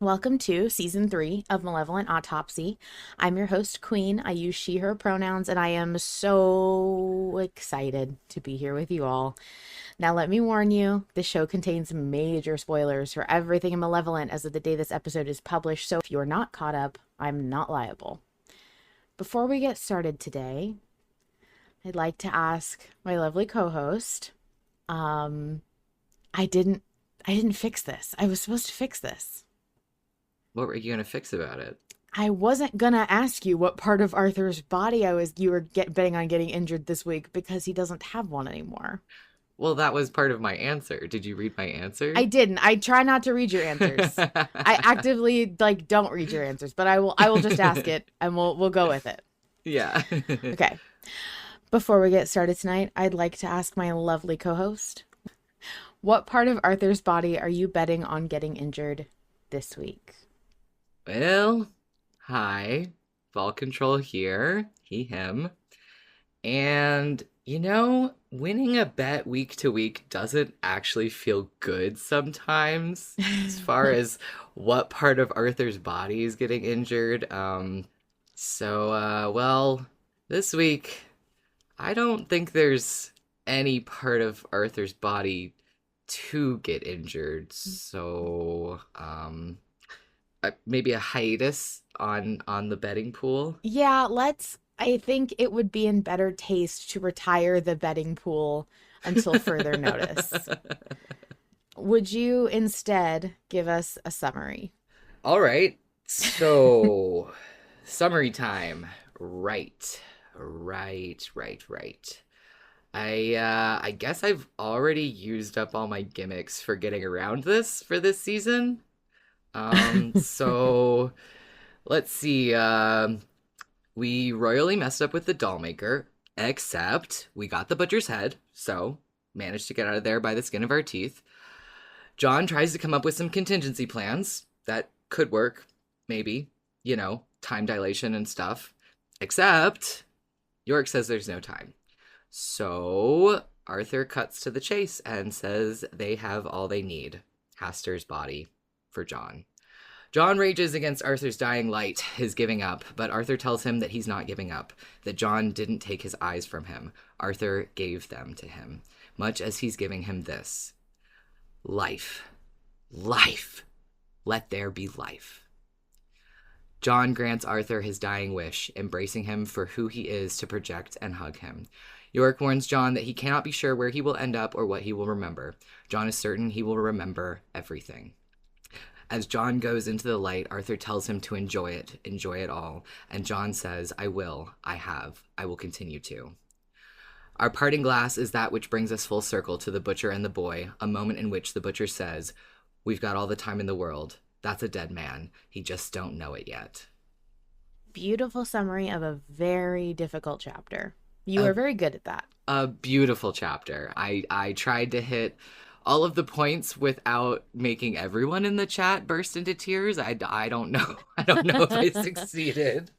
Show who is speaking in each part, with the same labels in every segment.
Speaker 1: Welcome to Season 3 of Malevolent Autopsy. I'm your host, Queen. I use she, her pronouns, and I am so excited to be here with you all. Now, let me warn you, the show contains major spoilers for everything in Malevolent as of the day this episode is published, so if you're not caught up, I'm not liable. Before we get started today, I'd like to ask my lovely co-host, I didn't fix this. I was supposed to fix this.
Speaker 2: What were you going to fix about it?
Speaker 1: I wasn't going to ask you what part of Arthur's body you were betting on getting injured this week because he doesn't have one anymore.
Speaker 2: Well, that was part of my answer. Did you read my answer?
Speaker 1: I didn't. I try not to read your answers. I actively don't read your answers, but I will just ask it and we'll go with it.
Speaker 2: Yeah.
Speaker 1: Okay. Before we get started tonight, I'd like to ask my lovely co-host, what part of Arthur's body are you betting on getting injured this week?
Speaker 2: Well, hi. Ball control here. He, him. And, winning a bet week to week doesn't actually feel good sometimes as far as what part of Arthur's body is getting injured. So, this week, I don't think there's any part of Arthur's body to get injured. So, maybe a hiatus on the betting pool.
Speaker 1: Yeah, I think it would be in better taste to retire the betting pool until further notice. Would you instead give us a summary?
Speaker 2: All right. So, summary time. Right. I guess I've already used up all my gimmicks for getting around this for this season. So let's see. We royally messed up with the doll maker, except we got the butcher's head, so managed to get out of there by the skin of our teeth. John tries to come up with some contingency plans that could work, maybe, time dilation and stuff. Except York says there's no time. So Arthur cuts to the chase and says they have all they need. Hastur's body for John. John rages against Arthur's dying light, his giving up, but Arthur tells him that he's not giving up, that John didn't take his eyes from him. Arthur gave them to him, much as he's giving him this. Life. Life. Let there be life. John grants Arthur his dying wish, embracing him for who he is to project and hug him. York warns John that he cannot be sure where he will end up or what he will remember. John is certain he will remember everything. As John goes into the light, Arthur tells him to enjoy it all. And John says, I will, I will continue to. Our parting glass is that which brings us full circle to the butcher and the boy, a moment in which the butcher says, we've got all the time in the world. That's a dead man. He just don't know it yet.
Speaker 1: Beautiful summary of a very difficult chapter. You are very good at that.
Speaker 2: A beautiful chapter. I tried to hit all of the points without making everyone in the chat burst into tears. I don't know. I don't know if I succeeded.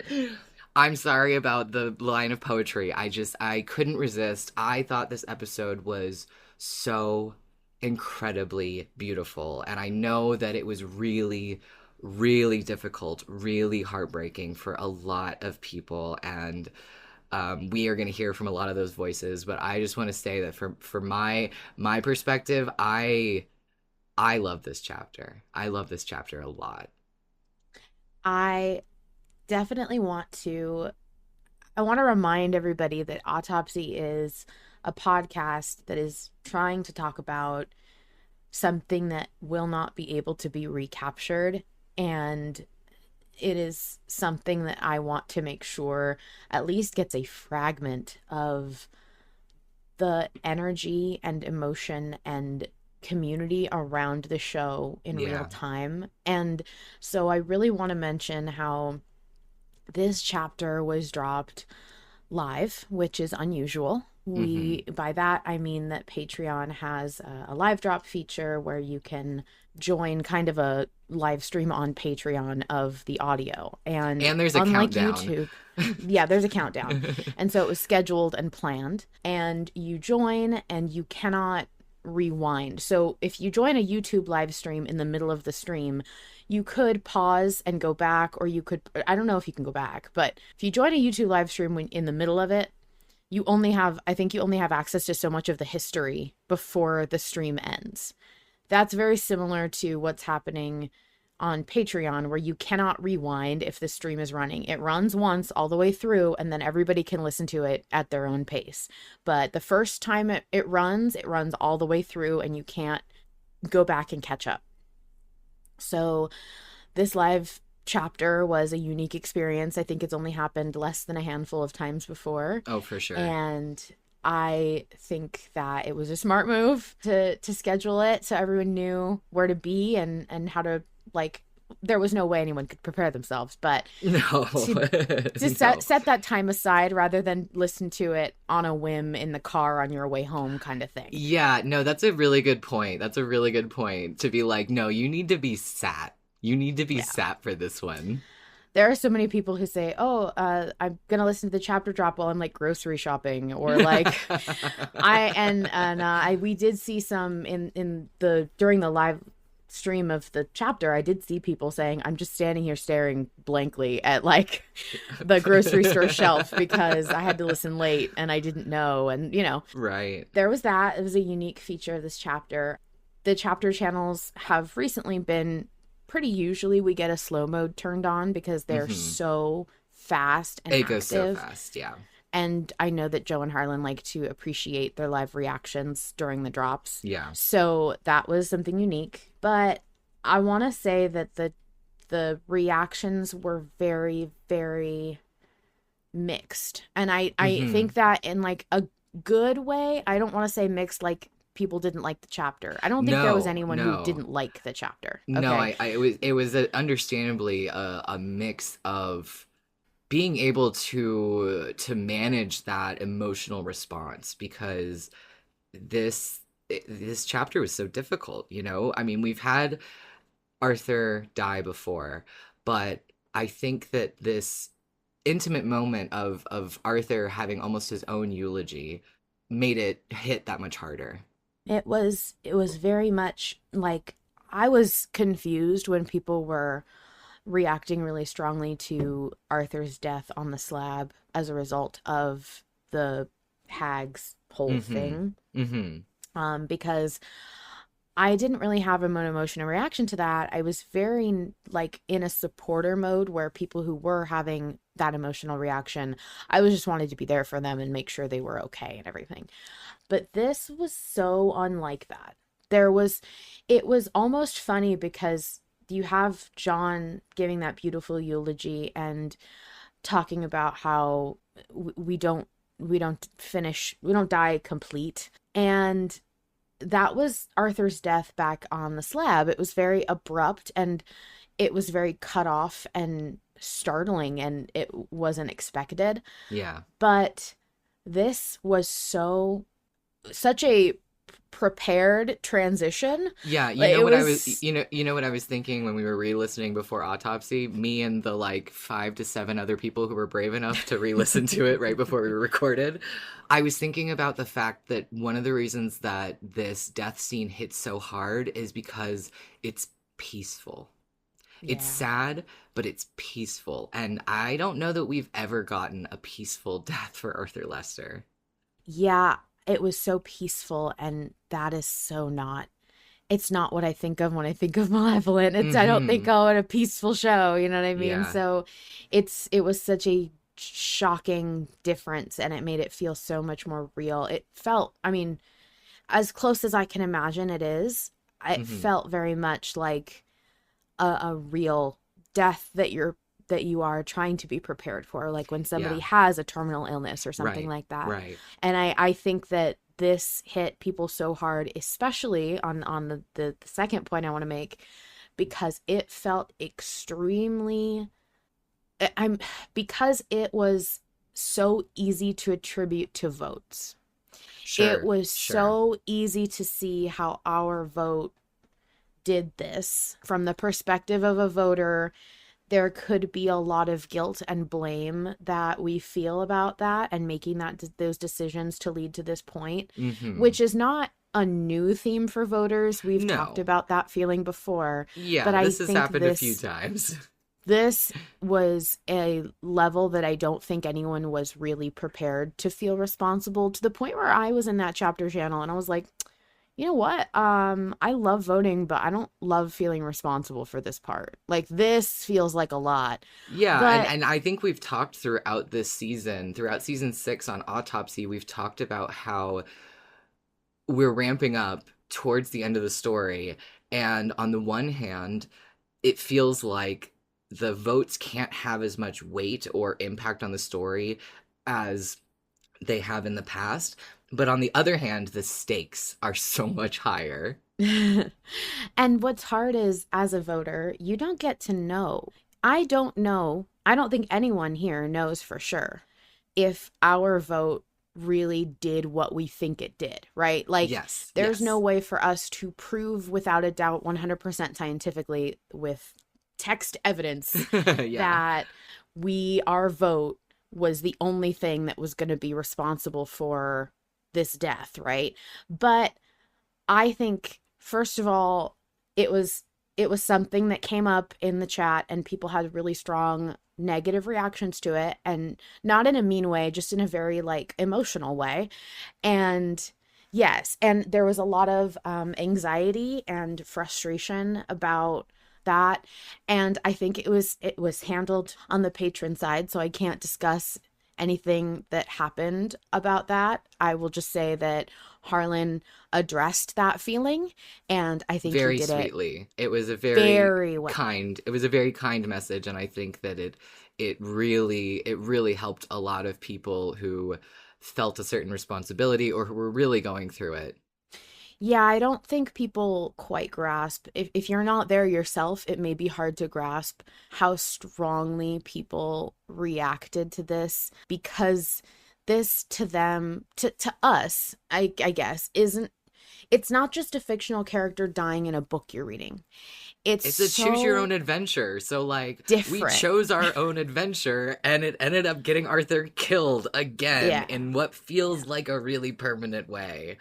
Speaker 2: I'm sorry about the line of poetry. I couldn't resist. I thought this episode was so incredibly beautiful. And I know that it was really, really difficult, really heartbreaking for a lot of people. And we are going to hear from a lot of those voices, but I just want to say that for my perspective, I love this chapter. I love this chapter a lot.
Speaker 1: I definitely want to remind everybody that Autopsy is a podcast that is trying to talk about something that will not be able to be recaptured, and it is something that I want to make sure at least gets a fragment of the energy and emotion and community around the show in real time. And so I really want to mention how this chapter was dropped live, which is unusual. By that I mean that Patreon has a live drop feature where you can join kind of a live stream on Patreon of the audio, and
Speaker 2: there's a
Speaker 1: unlike
Speaker 2: countdown.
Speaker 1: YouTube, Yeah, there's a countdown. And so it was scheduled and planned. And you join and you cannot rewind. So if you join a YouTube live stream in the middle of the stream, you could pause and go back, or you could, I don't know if you can go back, but if you join a YouTube live stream when in the middle of it, you only have, I think you only have access to so much of the history before the stream ends. That's very similar to what's happening on Patreon, where you cannot rewind if the stream is running. It runs once all the way through, and then everybody can listen to it at their own pace. But the first time it runs all the way through, and you can't go back and catch up. So this live chapter was a unique experience. I think it's only happened less than a handful of times before.
Speaker 2: Oh, for sure.
Speaker 1: And I think that it was a smart move to schedule it so everyone knew where to be and how to, like, there was no way anyone could prepare themselves, but
Speaker 2: No.
Speaker 1: to
Speaker 2: No.
Speaker 1: set that time aside rather than listen to it on a whim in the car on your way home kind of thing.
Speaker 2: Yeah, no, that's a really good point. That's a really good point to be like, no, you need to be sat. You need to be
Speaker 1: Yeah.
Speaker 2: sat for this one.
Speaker 1: There are so many people who say, "Oh, I'm gonna listen to the chapter drop while I'm like grocery shopping," or like, we did see some in the during the live stream of the chapter. I did see people saying, "I'm just standing here staring blankly at like the grocery store shelf because I had to listen late and I didn't know," and
Speaker 2: Right.
Speaker 1: there was that. It was a unique feature of this chapter. The chapter channels have recently been pretty usually we get a slow mode turned on because they're so fast and
Speaker 2: It
Speaker 1: active.
Speaker 2: goes so fast, yeah.
Speaker 1: And I know that Joe and Harlan like to appreciate their live reactions during the drops.
Speaker 2: Yeah.
Speaker 1: So that was something unique. But I want to say that the reactions were very, very mixed. And I think that in like a good way. I don't want to say mixed like people didn't like the chapter. I don't think there was anyone who didn't like the chapter. Okay?
Speaker 2: No, it was understandably a mix of being able to manage that emotional response because this chapter was so difficult, I mean, we've had Arthur die before, but I think that this intimate moment of Arthur having almost his own eulogy made it hit that much harder.
Speaker 1: It was very much like I was confused when people were reacting really strongly to Arthur's death on the slab as a result of the hag's whole thing. Because I didn't really have an emotional reaction to that. I was very like in a supporter mode where people who were having that emotional reaction, I was just wanted to be there for them and make sure they were okay and everything. But this was so unlike that. It was almost funny because you have John giving that beautiful eulogy and talking about how we don't die complete. And that was Arthur's death back on the slab. It was very abrupt and it was very cut off and startling and it wasn't expected.
Speaker 2: Yeah.
Speaker 1: But this was such a prepared transition.
Speaker 2: Yeah, what I was what I was thinking when we were re-listening before Autopsy, me and the like 5 to 7 other people who were brave enough to re-listen to it right before we recorded. I was thinking about the fact that one of the reasons that this death scene hits so hard is because it's peaceful. Yeah. It's sad, but it's peaceful. And I don't know that we've ever gotten a peaceful death for Arthur Lester.
Speaker 1: Yeah, it was so peaceful, and that is it's not what I think of when I think of Malevolent. I don't think, oh, what a peaceful show, you know what I mean? Yeah. So it was such a shocking difference, and it made it feel so much more real. It felt, I mean, as close as I can imagine it felt very much like a real death that you are trying to be prepared for, like when somebody has a terminal illness or something like that.
Speaker 2: Right.
Speaker 1: And I think that this hit people so hard, especially on the second point I want to make, because it felt extremely, because it was so easy to attribute to votes. Sure, it was so easy to see how our vote did this from the perspective of a voter there could be a lot of guilt and blame that we feel about that and making those decisions to lead to this point,
Speaker 2: Mm-hmm.
Speaker 1: which is not a new theme for voters. We've talked
Speaker 2: No.
Speaker 1: about that feeling before, but
Speaker 2: Yeah,
Speaker 1: I
Speaker 2: this has
Speaker 1: think
Speaker 2: happened a few
Speaker 1: this
Speaker 2: times.
Speaker 1: this was a level that I don't think anyone was really prepared to feel responsible, to the point where I was in that chapter channel and I was like, you know what? I love voting, but I don't love feeling responsible for this part. Like, this feels like a lot.
Speaker 2: Yeah,
Speaker 1: But
Speaker 2: and I think we've talked throughout this season, throughout season 6 on Autopsy, we've talked about how we're ramping up towards the end of the story. And on the one hand, it feels like the votes can't have as much weight or impact on the story as they have in the past. But on the other hand, the stakes are so much higher.
Speaker 1: and what's hard is, as a voter, you don't get to know. I don't know. I don't think anyone here knows for sure if our vote really did what we think it did, right? Like,
Speaker 2: Yes,
Speaker 1: there's no
Speaker 2: yes.
Speaker 1: way for us to prove without a doubt 100% scientifically with text evidence
Speaker 2: Yeah.
Speaker 1: that our vote was the only thing that was going to be responsible for this death, right? But I think, first of all, it was something that came up in the chat and people had really strong negative reactions to it, and not in a mean way, just in a very like emotional way. And yes, and there was a lot of anxiety and frustration about that, and I think it was handled on the patron side, so I can't discuss anything that happened about that. I will just say that Harlan addressed that feeling, and I think he
Speaker 2: Very
Speaker 1: did it
Speaker 2: sweetly. It was a
Speaker 1: very well.
Speaker 2: very kind message, and I think that it really helped a lot of people who felt a certain responsibility or who were really going through it.
Speaker 1: Yeah, I don't think people quite grasp. If you're not there yourself, it may be hard to grasp how strongly people reacted to this, because this to them, to us, I guess, isn't it's not just a fictional character dying in a book you're reading. It's
Speaker 2: It's a choose your own
Speaker 1: so
Speaker 2: adventure. So like we
Speaker 1: different.
Speaker 2: chose our own adventure and it ended up getting Arthur killed again
Speaker 1: Yeah.
Speaker 2: in what
Speaker 1: Yeah.
Speaker 2: feels like a really permanent way.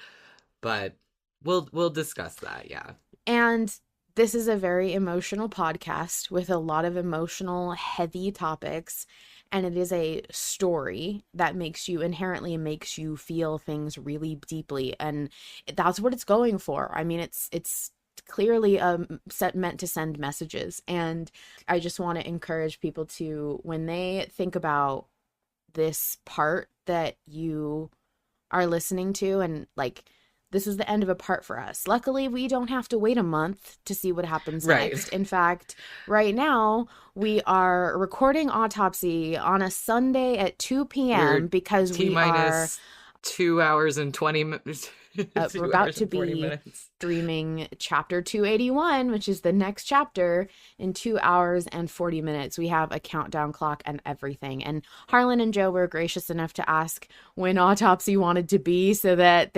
Speaker 2: But we'll discuss that, yeah.
Speaker 1: And this is a very emotional podcast with a lot of emotional, heavy topics. And it is a story that inherently makes you feel things really deeply. And that's what it's going for. I mean, it's clearly meant to send messages. And I just want to encourage people to, when they think about this part that you are listening to, and like, this is the end of a part for us. Luckily, we don't have to wait a month to see what happens
Speaker 2: Right.
Speaker 1: next. In fact, right now, we are recording Autopsy on a Sunday at 2 p.m.
Speaker 2: We're
Speaker 1: because
Speaker 2: T
Speaker 1: we are
Speaker 2: minus 2 hours and 20 minutes.
Speaker 1: we're
Speaker 2: 2
Speaker 1: about
Speaker 2: hours
Speaker 1: to
Speaker 2: and 40
Speaker 1: be
Speaker 2: minutes.
Speaker 1: streaming chapter 281, which is the next chapter, in 2 hours and 40 minutes. We have a countdown clock and everything. And Harlan and Joe were gracious enough to ask when Autopsy wanted to be, so that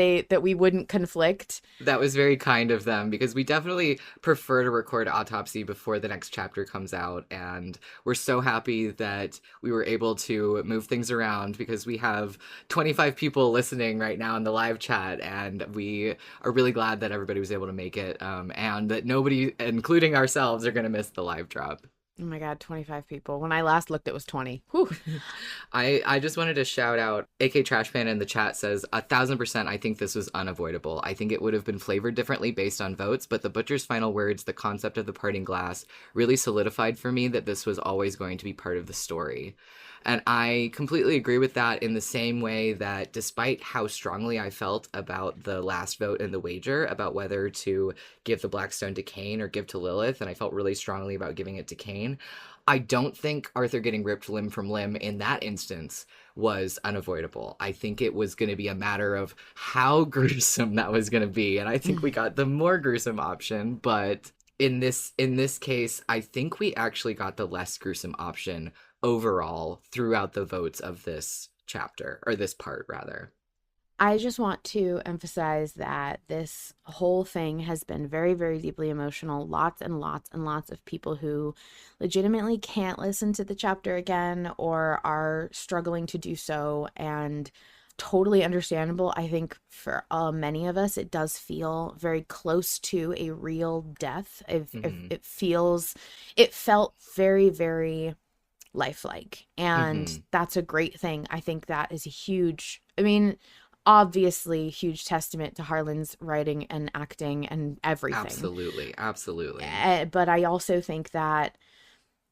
Speaker 1: we wouldn't conflict.
Speaker 2: That was very kind of them because we definitely prefer to record Autopsy before the next chapter comes out. And we're so happy that we were able to move things around because we have 25 people listening right now in the live chat. And we are really glad that everybody was able to make it, and that nobody, including ourselves, are going to miss the live drop.
Speaker 1: Oh my God, 25 people. When I last looked, it was 20. Whew.
Speaker 2: I just wanted to shout out AK Trash Panda in the chat says 1,000%. I think this was unavoidable. I think it would have been flavored differently based on votes, but the butcher's final words, the concept of the parting glass, really solidified for me that this was always going to be part of the story. And I completely agree with that, in the same way that despite how strongly I felt about the last vote in the wager about whether to give the Blackstone to Cain or give to Lilith, and I felt really strongly about giving it to Cain, I don't think Arthur getting ripped limb from limb in that instance was unavoidable. I think it was going to be a matter of how gruesome that was going to be, and I think we got the more gruesome option, but in this case, I think we actually got the less gruesome option overall throughout the votes of this chapter, or this part rather.
Speaker 1: I just want to emphasize that this whole thing has been very, very deeply emotional. Lots and lots and lots of people who legitimately can't listen to the chapter again or are struggling to do so. And totally understandable. I think for many of us, it does feel very close to a real death. If
Speaker 2: Mm-hmm.
Speaker 1: it feels, it felt very, very lifelike. And
Speaker 2: Mm-hmm.
Speaker 1: that's a great thing. I think that is a huge, I mean, obviously huge testament to Harlan's writing and acting and everything.
Speaker 2: Absolutely. Absolutely.
Speaker 1: But I also think that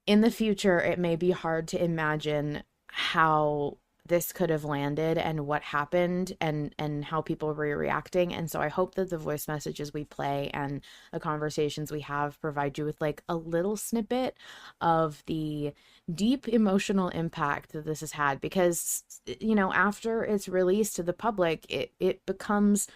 Speaker 1: in the future, it may be hard to imagine how this could have landed and what happened and how people were reacting. And so I hope that the voice messages we play and the conversations we have provide you with like a little snippet of the deep emotional impact that this has had, because after it's released to the public, it becomes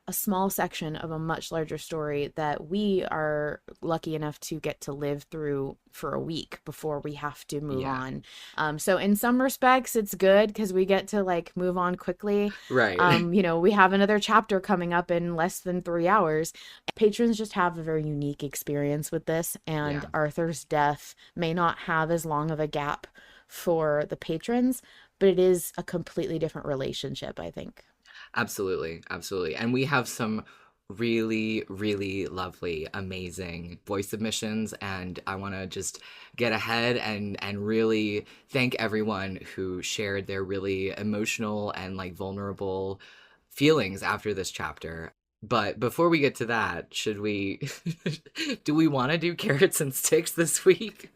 Speaker 1: a small section of a much larger story that we are lucky enough to get to live through for a week before we have to move
Speaker 2: Yeah.
Speaker 1: on. So in some respects, it's good because we get to like move on quickly.
Speaker 2: Right.
Speaker 1: We have another chapter coming up in less than 3 hours. Patrons just have a very unique experience with this, and
Speaker 2: Yeah.
Speaker 1: Arthur's death may not have as long of a gap for the patrons, but it is a completely different relationship, I think.
Speaker 2: Absolutely, absolutely. And we have some really, really lovely, amazing voice submissions. And I want to just get ahead and really thank everyone who shared their really emotional and like vulnerable feelings after this chapter. But before we get to that, should we do we want to do carrots and sticks this week?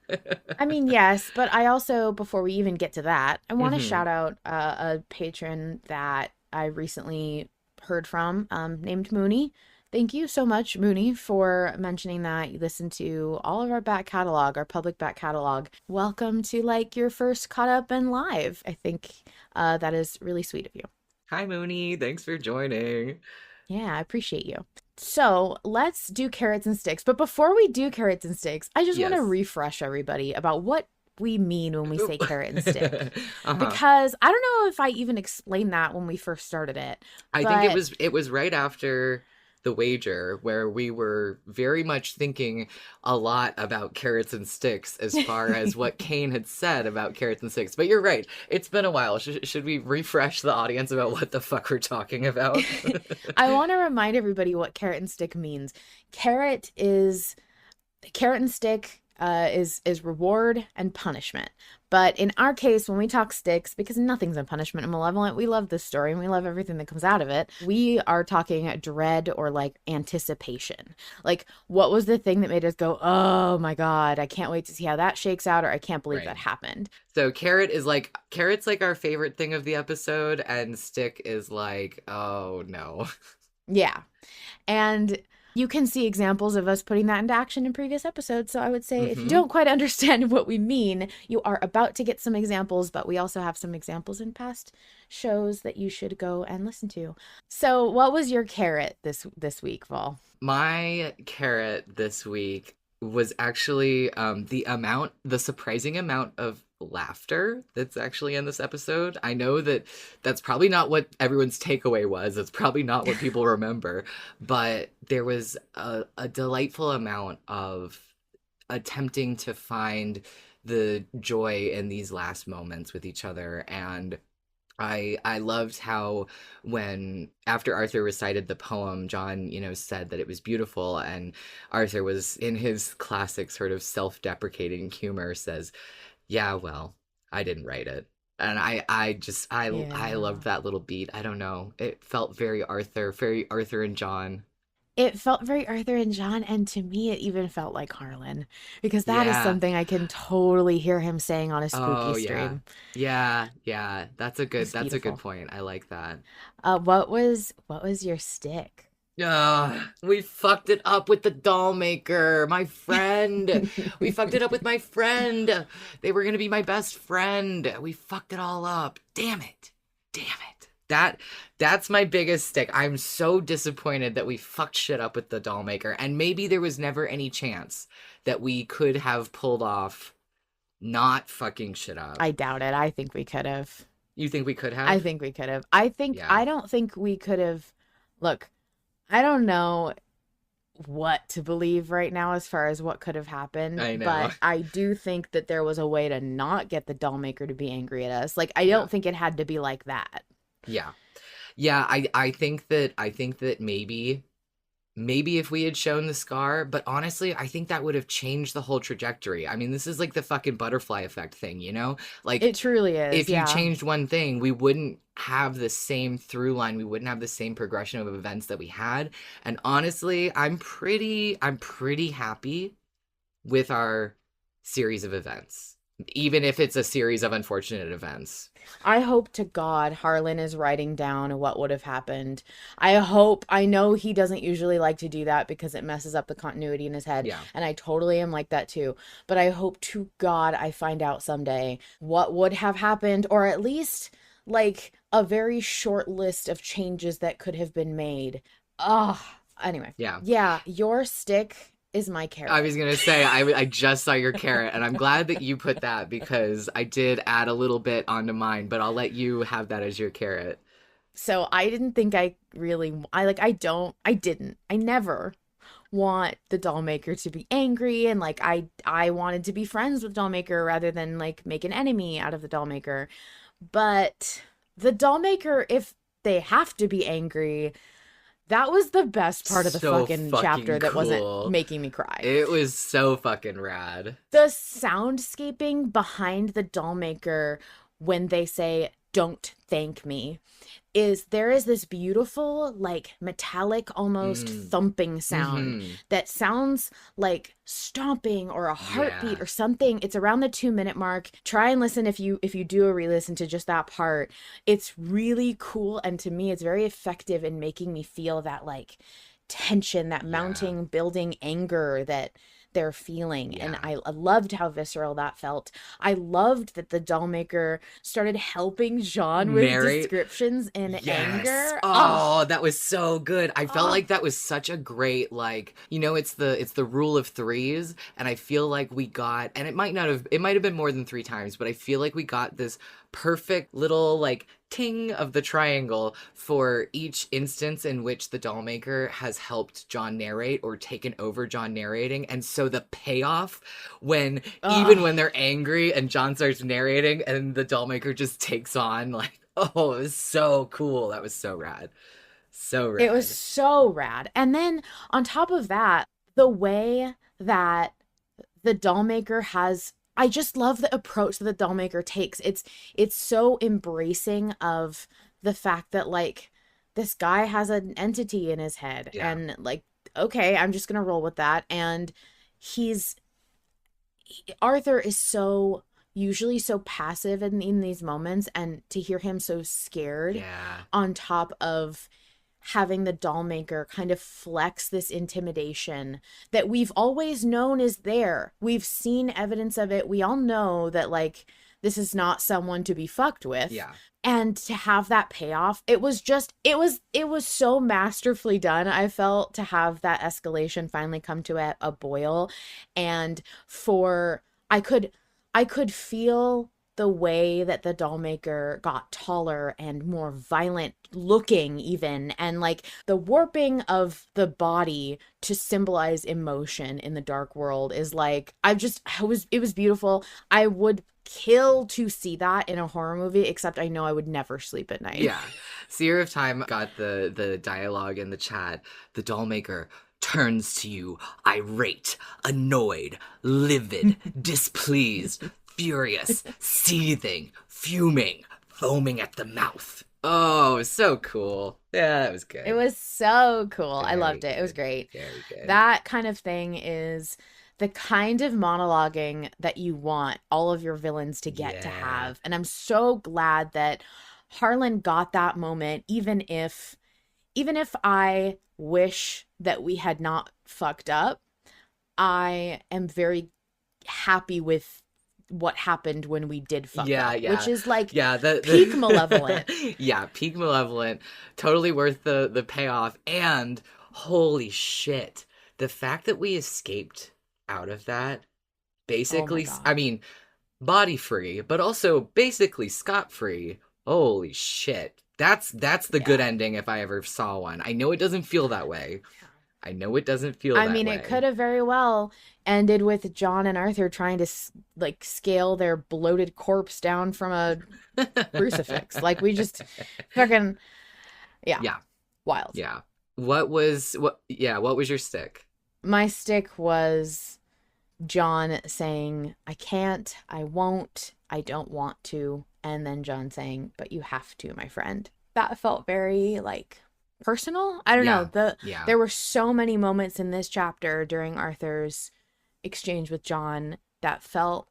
Speaker 1: I mean, yes, but I also, before we even get to that, I want to
Speaker 2: Hmm.
Speaker 1: shout out a patron that I recently heard from, named Mooney. Thank you so much, Mooney, for mentioning that you listen to all of our back catalog, our public back catalog. Welcome to like your first caught up and live. I think that is really sweet of you.
Speaker 2: Hi, Mooney. Thanks for joining.
Speaker 1: Yeah, I appreciate you. So let's do carrots and sticks. But before we do carrots and sticks, I just want to
Speaker 2: Yes.
Speaker 1: refresh everybody about what we mean when we say carrot and stick.
Speaker 2: Uh-huh.
Speaker 1: Because I don't know if I even explained that when we first started it,
Speaker 2: I think
Speaker 1: but
Speaker 2: it was right after the wager where we were very much thinking a lot about carrots and sticks as far as what Kane had said about carrots and sticks. But you're right. It's been a while. Should we refresh the audience about what the fuck we're talking about?
Speaker 1: I want to remind everybody what carrot and stick means. Carrot is carrot and stick is reward and punishment. But in our case, when we talk sticks, because nothing's a punishment in Malevolent, we love this story and we love everything that comes out of it. We are talking dread or like anticipation. Like, what was the thing that made us go, oh my God, I can't wait to see how that shakes out, or I can't believe
Speaker 2: Right.
Speaker 1: that happened?
Speaker 2: So carrot's like our favorite thing of the episode, and stick is like, oh no.
Speaker 1: Yeah. And you can see examples of us putting that into action in previous episodes. So I would say if you
Speaker 2: Mm-hmm.
Speaker 1: don't quite understand what we mean, you are about to get some examples, but we also have some examples in past shows that you should go and listen to. So what was your carrot this week, Vol?
Speaker 2: My carrot this week was actually the surprising amount of laughter that's actually in this episode. I know that that's probably not what everyone's takeaway was. It's probably not what people remember, but there was a delightful amount of attempting to find the joy in these last moments with each other. And I loved how when after Arthur recited the poem, John, said that it was beautiful, and Arthur was in his classic sort of self-deprecating humor says, "Yeah, well, I didn't write it." And I loved
Speaker 1: Yeah.
Speaker 2: that little beat. I don't know. It felt very Arthur and John.
Speaker 1: It felt very Arthur and John, and to me, it even felt like Harlan, because that is
Speaker 2: Yeah.
Speaker 1: something I can totally hear him saying on a spooky
Speaker 2: Oh yeah.
Speaker 1: stream.
Speaker 2: Yeah, yeah.
Speaker 1: It's
Speaker 2: That's a good
Speaker 1: beautiful.
Speaker 2: point. I like that.
Speaker 1: What was your stick?
Speaker 2: We fucked it up with the doll maker, my friend. We fucked it up with my friend. They were gonna be my best friend. We fucked it all up. Damn it. Damn it. That's my biggest stick. I'm so disappointed that we fucked shit up with the doll maker. And maybe there was never any chance that we could have pulled off not fucking shit up.
Speaker 1: I doubt it. I think we could have.
Speaker 2: You think we could
Speaker 1: I
Speaker 2: have?
Speaker 1: think we could have.
Speaker 2: Yeah,
Speaker 1: I don't think we could have. Look, I don't know what to believe right now as far as what could have happened,
Speaker 2: I know.
Speaker 1: but I do think that there was a way to not get the doll maker to be angry at us. Like, I
Speaker 2: Yeah.
Speaker 1: don't think it had to be like that.
Speaker 2: Yeah. Yeah, I think that maybe if we had shown the scar, but honestly, I think that would have changed the whole trajectory. I mean, this is like the fucking butterfly effect thing, you know? Like
Speaker 1: It truly is,
Speaker 2: if you
Speaker 1: yeah.
Speaker 2: changed one thing, we wouldn't have the same through line. We wouldn't have the same progression of events that we had. And honestly, I'm pretty happy with our series of events, even if it's a series of unfortunate events.
Speaker 1: I hope to God Harlan is writing down what would have happened. I hope, I know he doesn't usually like to do that because it messes up the continuity in his head,
Speaker 2: Yeah.
Speaker 1: and I totally am like that too. But I hope to God I find out someday what would have happened, or at least like a very short list of changes that could have been made. Ugh. Anyway,
Speaker 2: Yeah.
Speaker 1: yeah, your stick is my
Speaker 2: I
Speaker 1: carrot.
Speaker 2: was gonna say I just saw your carrot, and I'm glad that you put that because I did add a little bit onto mine, but I'll let you have that as your carrot.
Speaker 1: So I didn't think I really, I like, I don't, I didn't, I never want the doll maker to be angry, and like I wanted to be friends with doll maker rather than like make an enemy out of the doll maker. But the doll maker, if they have to be angry, that was the best part of the
Speaker 2: So
Speaker 1: fucking chapter
Speaker 2: fucking
Speaker 1: that wasn't
Speaker 2: cool.
Speaker 1: making me cry.
Speaker 2: It was so fucking rad.
Speaker 1: The soundscaping behind the doll maker when they say don't thank me is, there is this beautiful, like metallic, almost
Speaker 2: Mm.
Speaker 1: thumping sound
Speaker 2: Mm-hmm.
Speaker 1: that sounds like stomping or a heartbeat
Speaker 2: Yeah.
Speaker 1: or something. It's around the 2 minute mark. Try and listen if you do a re-listen to just that part. It's really cool, and to me it's very effective in making me feel that like tension, that
Speaker 2: Yeah.
Speaker 1: mounting building anger that they're feeling. And
Speaker 2: Yeah.
Speaker 1: I loved how visceral that felt. I loved that the doll maker started helping Jean with
Speaker 2: Narrate.
Speaker 1: descriptions in
Speaker 2: Yes.
Speaker 1: anger. Oh,
Speaker 2: Oh, that was so good. I felt
Speaker 1: oh,
Speaker 2: like that was such a great, like, it's the rule of threes, and I feel like we got, and it might have been more than three times, but I feel like we got this perfect little like ting of the triangle for each instance in which the dollmaker has helped John narrate or taken over John narrating. And so the payoff when even
Speaker 1: oh.
Speaker 2: when they're angry and John starts narrating and the dollmaker just takes on like, oh, it was so cool. That was so rad. So
Speaker 1: It was
Speaker 2: rad.
Speaker 1: so rad. And then on top of that, the way that the doll maker has, I just love the approach that the doll maker takes. It's so embracing of the fact that like this guy has an entity in his head,
Speaker 2: Yeah.
Speaker 1: and like, okay, I'm just gonna roll with that. And he's Arthur is so usually so passive in these moments, and to hear him so scared
Speaker 2: Yeah.
Speaker 1: on top of having the doll maker kind of flex this intimidation that we've always known is there. We've seen evidence of it. We all know that like this is not someone to be fucked with.
Speaker 2: Yeah.
Speaker 1: And to have that payoff, it was so masterfully done. I felt, to have that escalation finally come to a boil, and for I could feel the way that the doll maker got taller and more violent looking even, and like the warping of the body to symbolize emotion in the dark world is like, it was beautiful. I would kill to see that in a horror movie, except I know I would never sleep at night.
Speaker 2: Yeah. Seer of Time got the dialogue in the chat. The dollmaker turns to you, irate, annoyed, livid, displeased, furious, seething, fuming, foaming at the mouth. Oh, so cool. Yeah, that was
Speaker 1: It
Speaker 2: good.
Speaker 1: was so cool. I
Speaker 2: Very
Speaker 1: loved it. It was
Speaker 2: good.
Speaker 1: great.
Speaker 2: Very good.
Speaker 1: That kind of thing is the kind of monologuing that you want all of your villains to get to
Speaker 2: Yeah.
Speaker 1: have. And I'm so glad that Harlan got that moment, even if I wish that we had not fucked up. I am very happy with what happened when we did fuck
Speaker 2: Yeah,
Speaker 1: up, which
Speaker 2: yeah.
Speaker 1: is like
Speaker 2: Yeah,
Speaker 1: peak malevolent.
Speaker 2: yeah, peak malevolent, totally worth the payoff. And holy shit, the fact that we escaped out of that,
Speaker 1: Oh my
Speaker 2: basically, I
Speaker 1: God.
Speaker 2: mean, body free, but also basically scot free, Holy shit. That's the good
Speaker 1: Yeah.
Speaker 2: ending if I ever saw one. I know it doesn't feel that way. I know it doesn't feel
Speaker 1: I
Speaker 2: that
Speaker 1: mean, it could
Speaker 2: way.
Speaker 1: have very well ended with John and Arthur trying to like scale their bloated corpse down from a crucifix. Like we just fucking yeah,
Speaker 2: Yeah.
Speaker 1: wild.
Speaker 2: Yeah. What was your stick?
Speaker 1: My stick was John saying, I can't, I won't, I don't want to. And then John saying, but you have to, my friend. That felt very like personal. I don't know.
Speaker 2: Yeah. Yeah.
Speaker 1: There were so many moments in this chapter during Arthur's exchange with John that felt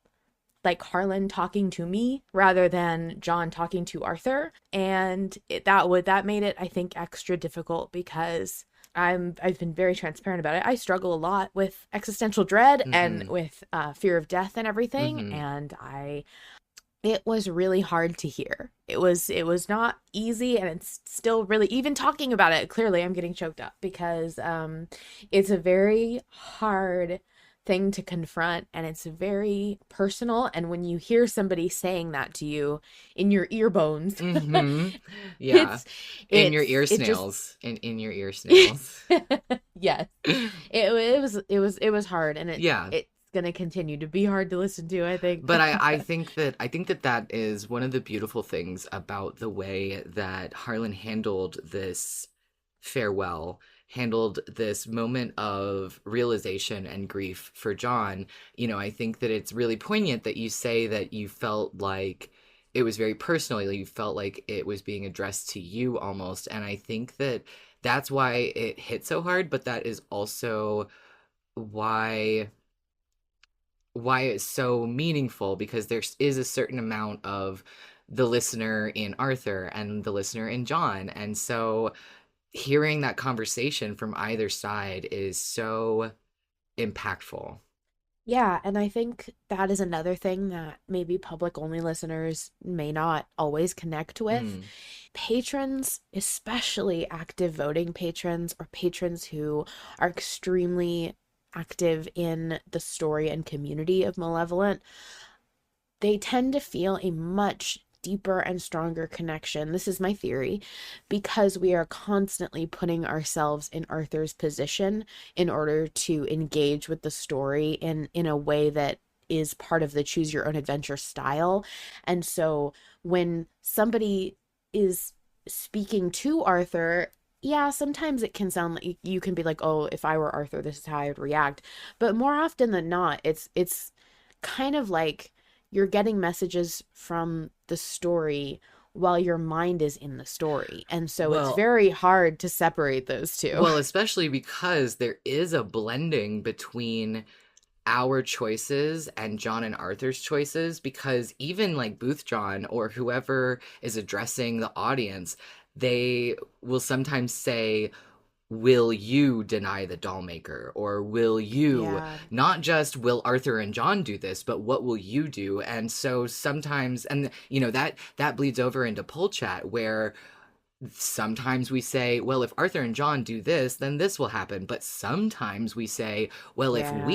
Speaker 1: like Harlan talking to me rather than John talking to Arthur. And that made it, I think, extra difficult because I've been very transparent about it. I struggle a lot with existential dread and
Speaker 2: Mm-hmm.
Speaker 1: with fear of death and everything,
Speaker 2: Mm-hmm.
Speaker 1: and I it was really hard to hear. It was not easy, and it's still really, even talking about it, clearly I'm getting choked up because it's a very hard thing to confront, and it's very personal, and when you hear somebody saying that to you in your ear bones,
Speaker 2: Mm-hmm. Yeah.
Speaker 1: it's
Speaker 2: In your ear
Speaker 1: it just
Speaker 2: snails. In your ear snails.
Speaker 1: yes. It was hard, and
Speaker 2: Yeah.
Speaker 1: it's gonna continue to be hard to listen to, I think.
Speaker 2: But I think that is one of the beautiful things about the way that Harlan handled this farewell, handled this moment of realization and grief for John. I think that it's really poignant that you say that you felt like it was very personal, you felt like it was being addressed to you almost. And I think that that's why it hit so hard, but that is also why it's so meaningful, because there is a certain amount of the listener in Arthur and the listener in John. And so hearing that conversation from either side is so impactful.
Speaker 1: Yeah, and I think that is another thing that maybe public only listeners may not always connect with.
Speaker 2: Mm,
Speaker 1: Patrons, especially active voting patrons or patrons who are extremely active in the story and community of Malevolent, they tend to feel a much deeper and stronger connection. This is my theory, because we are constantly putting ourselves in Arthur's position in order to engage with the story in a way that is part of the choose your own adventure style. And so when somebody is speaking to Arthur, yeah, sometimes it can sound like you can be like, "Oh, if I were Arthur, this is how I would react." But more often than not, it's kind of like you're getting messages from the story while your mind is in the story. And so it's
Speaker 2: well,
Speaker 1: very hard to separate those two.
Speaker 2: especially because there is a blending between our choices and John and Arthur's choices, because even like Booth John or whoever is addressing the audience, they will sometimes say, will you deny the doll maker? Or will you,
Speaker 1: Yeah.
Speaker 2: not just will Arthur and John do this, but what will you do? And so sometimes, and that bleeds over into poll chat, where sometimes we say, well, if Arthur and John do this, then this will happen. But sometimes we say, well, if
Speaker 1: Yeah.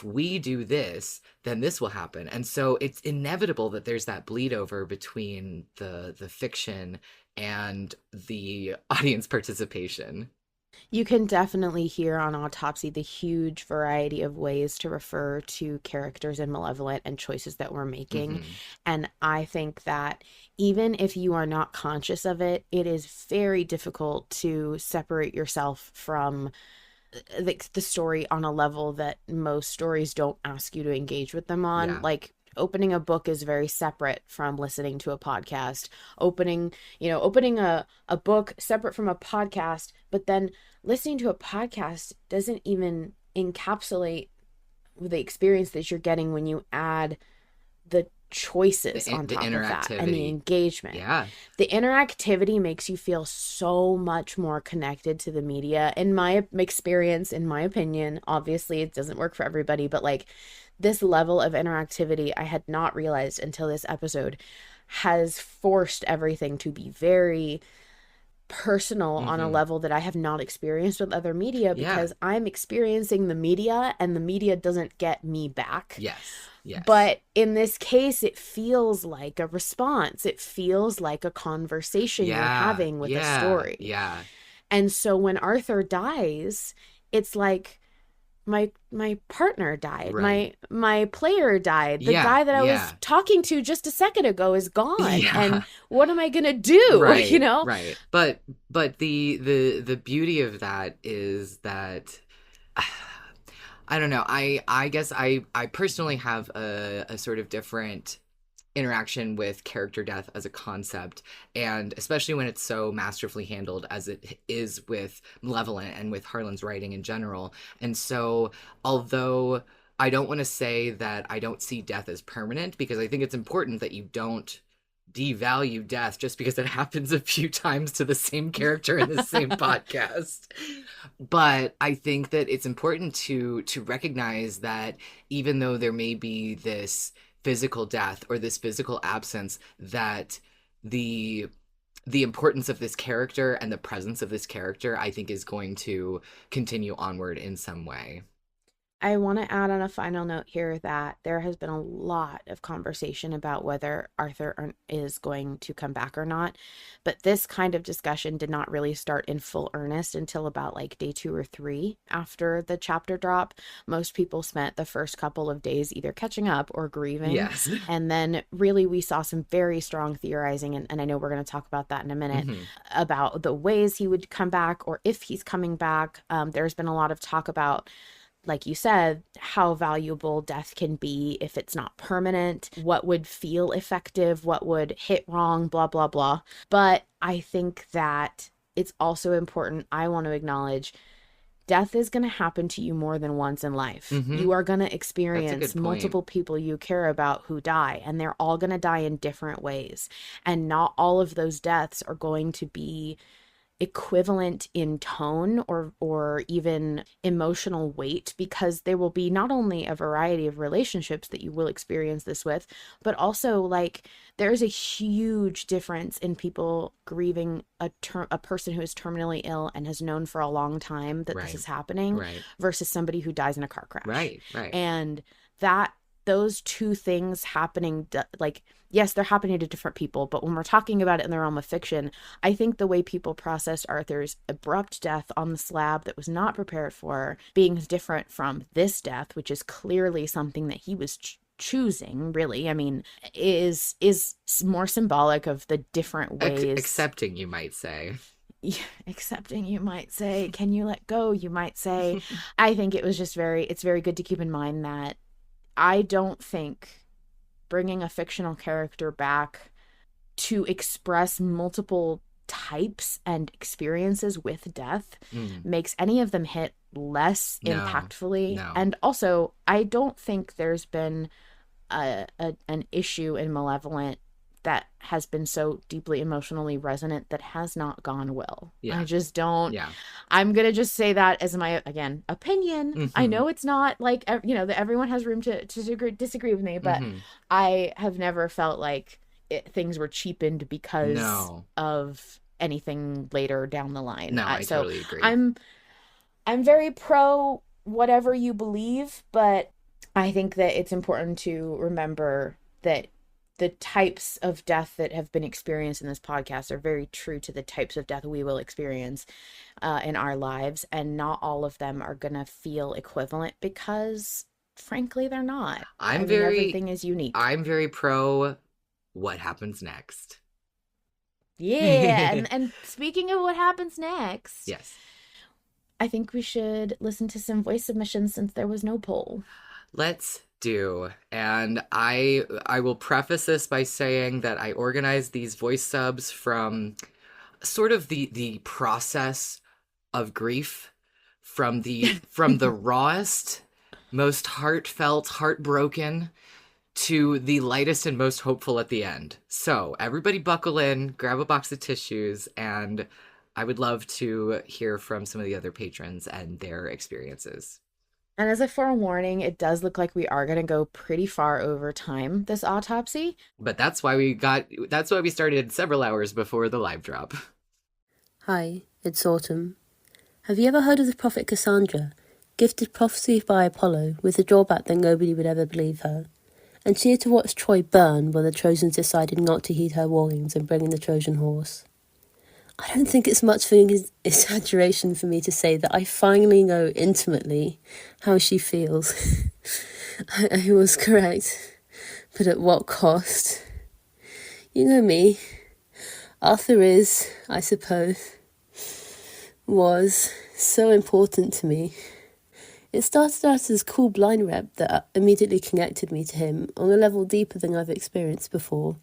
Speaker 2: we do this, then this will happen. And so it's inevitable that there's that bleed over between the fiction and the audience participation.
Speaker 1: You can definitely hear on Autopsy the huge variety of ways to refer to characters in Malevolent and choices that we're making.
Speaker 2: Hmm.
Speaker 1: And I think that even if you are not conscious of it, it is very difficult to separate yourself from the story on a level that most stories don't ask you to engage with them on.
Speaker 2: Yeah.
Speaker 1: Like opening a book is very separate from listening to a podcast. Opening a book separate from a podcast, but then listening to a podcast doesn't even encapsulate the experience that you're getting when you add the choices on
Speaker 2: The
Speaker 1: top of that and the
Speaker 2: interactivity.
Speaker 1: engagement.
Speaker 2: Yeah.
Speaker 1: The interactivity makes you feel so much more connected to the media. In my experience, in my opinion, obviously it doesn't work for everybody, but like this level of interactivity I had not realized until this episode has forced everything to be very personal on a
Speaker 2: Hmm.
Speaker 1: level that I have not experienced with other media
Speaker 2: Yeah.
Speaker 1: because I'm experiencing the media and the media doesn't get me back.
Speaker 2: Yes. Yes.
Speaker 1: But in this case, it feels like a response. It feels like a conversation you're
Speaker 2: Yeah.
Speaker 1: having with a
Speaker 2: Yeah.
Speaker 1: story.
Speaker 2: Yeah.
Speaker 1: And so when Arthur dies, it's like my partner died.
Speaker 2: Right.
Speaker 1: My player died. The
Speaker 2: Yeah.
Speaker 1: guy that I was
Speaker 2: Yeah.
Speaker 1: talking to just a second ago is gone. And
Speaker 2: Yeah.
Speaker 1: what am I going to do, you
Speaker 2: Right.
Speaker 1: know?
Speaker 2: Right. But the beauty of that is that I don't know. I guess I personally have a sort of different interaction with character death as a concept, and especially when it's so masterfully handled as it is with Malevolent and with Harlan's writing in general. And so, although I don't want to say that I don't see death as permanent, because I think it's important that you don't devalue death just because it happens a few times to the same character in the same podcast. But I think that it's important to recognize that even though there may be this physical death or this physical absence, that the the importance of this character and the presence of this character, I think, is going to continue onward in some way.
Speaker 1: I want to add on a final note here that there has been a lot of conversation about whether Arthur is going to come back or not. But this kind of discussion did not really start in full earnest until about like day 2 or 3 after the chapter drop. Most people spent the first couple of days either catching up or grieving.
Speaker 2: Yes.
Speaker 1: And then really we saw some very strong theorizing. And I know we're going to talk about that in a minute,
Speaker 2: Mm-hmm.
Speaker 1: about the ways he would come back or if he's coming back. There's been a lot of talk about, like you said, how valuable death can be if it's not permanent, what would feel effective, what would hit wrong, blah, blah, blah. But I think that it's also important, I want to acknowledge, death is going to happen to you more than once in life.
Speaker 2: Mm-hmm.
Speaker 1: You are going to
Speaker 2: That's a
Speaker 1: experience
Speaker 2: good point.
Speaker 1: multiple people you care about who die, and they're all going to die in different ways. And not all of those deaths are going to be equivalent in tone or even emotional weight, because there will be not only a variety of relationships that you will experience this with, but also like there's a huge difference in people grieving a person who is terminally ill and has known for a long time that this
Speaker 2: Right.
Speaker 1: is happening
Speaker 2: Right.
Speaker 1: versus somebody who dies in a car crash.
Speaker 2: Right. Right.
Speaker 1: And that those two things happening, like, yes, they're happening to different people, but when we're talking about it in the realm of fiction, I think the way people processed Arthur's abrupt death on the slab that was not prepared for being different from this death, which is clearly something that he was choosing, really, I mean, is more symbolic of the different ways.
Speaker 2: Accepting, you might say.
Speaker 1: Accepting, you might say. Can you let go, you might say. I think it was just it's very good to keep in mind that I don't think bringing a fictional character back to express multiple types and experiences with death makes any of them hit less
Speaker 2: No.
Speaker 1: impactfully.
Speaker 2: No.
Speaker 1: And also, I don't think there's been an issue in Malevolent that has been so deeply emotionally resonant that has not gone well.
Speaker 2: Yeah.
Speaker 1: I just don't.
Speaker 2: Yeah.
Speaker 1: I'm going to just say that as my, again, opinion.
Speaker 2: Mm-hmm.
Speaker 1: I know it's not like, that everyone has room to disagree with me, but
Speaker 2: Mm-hmm.
Speaker 1: I have never felt like things were cheapened because
Speaker 2: No.
Speaker 1: of anything later down the line.
Speaker 2: No, I
Speaker 1: So
Speaker 2: totally agree.
Speaker 1: I'm very pro whatever you believe, but I think that it's important to remember that the types of death that have been experienced in this podcast are very true to the types of death we will experience in our lives, and not all of them are going to feel equivalent because, frankly, they're not. Everything is unique.
Speaker 2: I'm very pro what happens next.
Speaker 1: Yeah, and speaking of what happens next,
Speaker 2: Yes.
Speaker 1: I think we should listen to some voice submissions since there was no poll.
Speaker 2: Let's do. And I will preface this by saying that I organized these voice subs from sort of the process of grief, from the rawest, most heartfelt, heartbroken, to the lightest and most hopeful at the end. So everybody buckle in, grab a box of tissues, and I would love to hear from some of the other patrons and their experiences.
Speaker 1: And as a forewarning, it does look like we are going to go pretty far over time this autopsy.
Speaker 2: But that's why we started several hours before the live drop.
Speaker 3: Hi, it's Autumn. Have you ever heard of the prophet Cassandra, gifted prophecy by Apollo, with the drawback that nobody would ever believe her? and cheer to watch Troy burn when the Trojans decided not to heed her warnings and bring in the Trojan horse. I don't think it's much of an exaggeration for me to say that I finally know intimately how she feels. I was correct, but at what cost? You know me. Arthur is, I suppose, was so important to me. It started out as cool blind rep that immediately connected me to him on a level deeper than I've experienced before.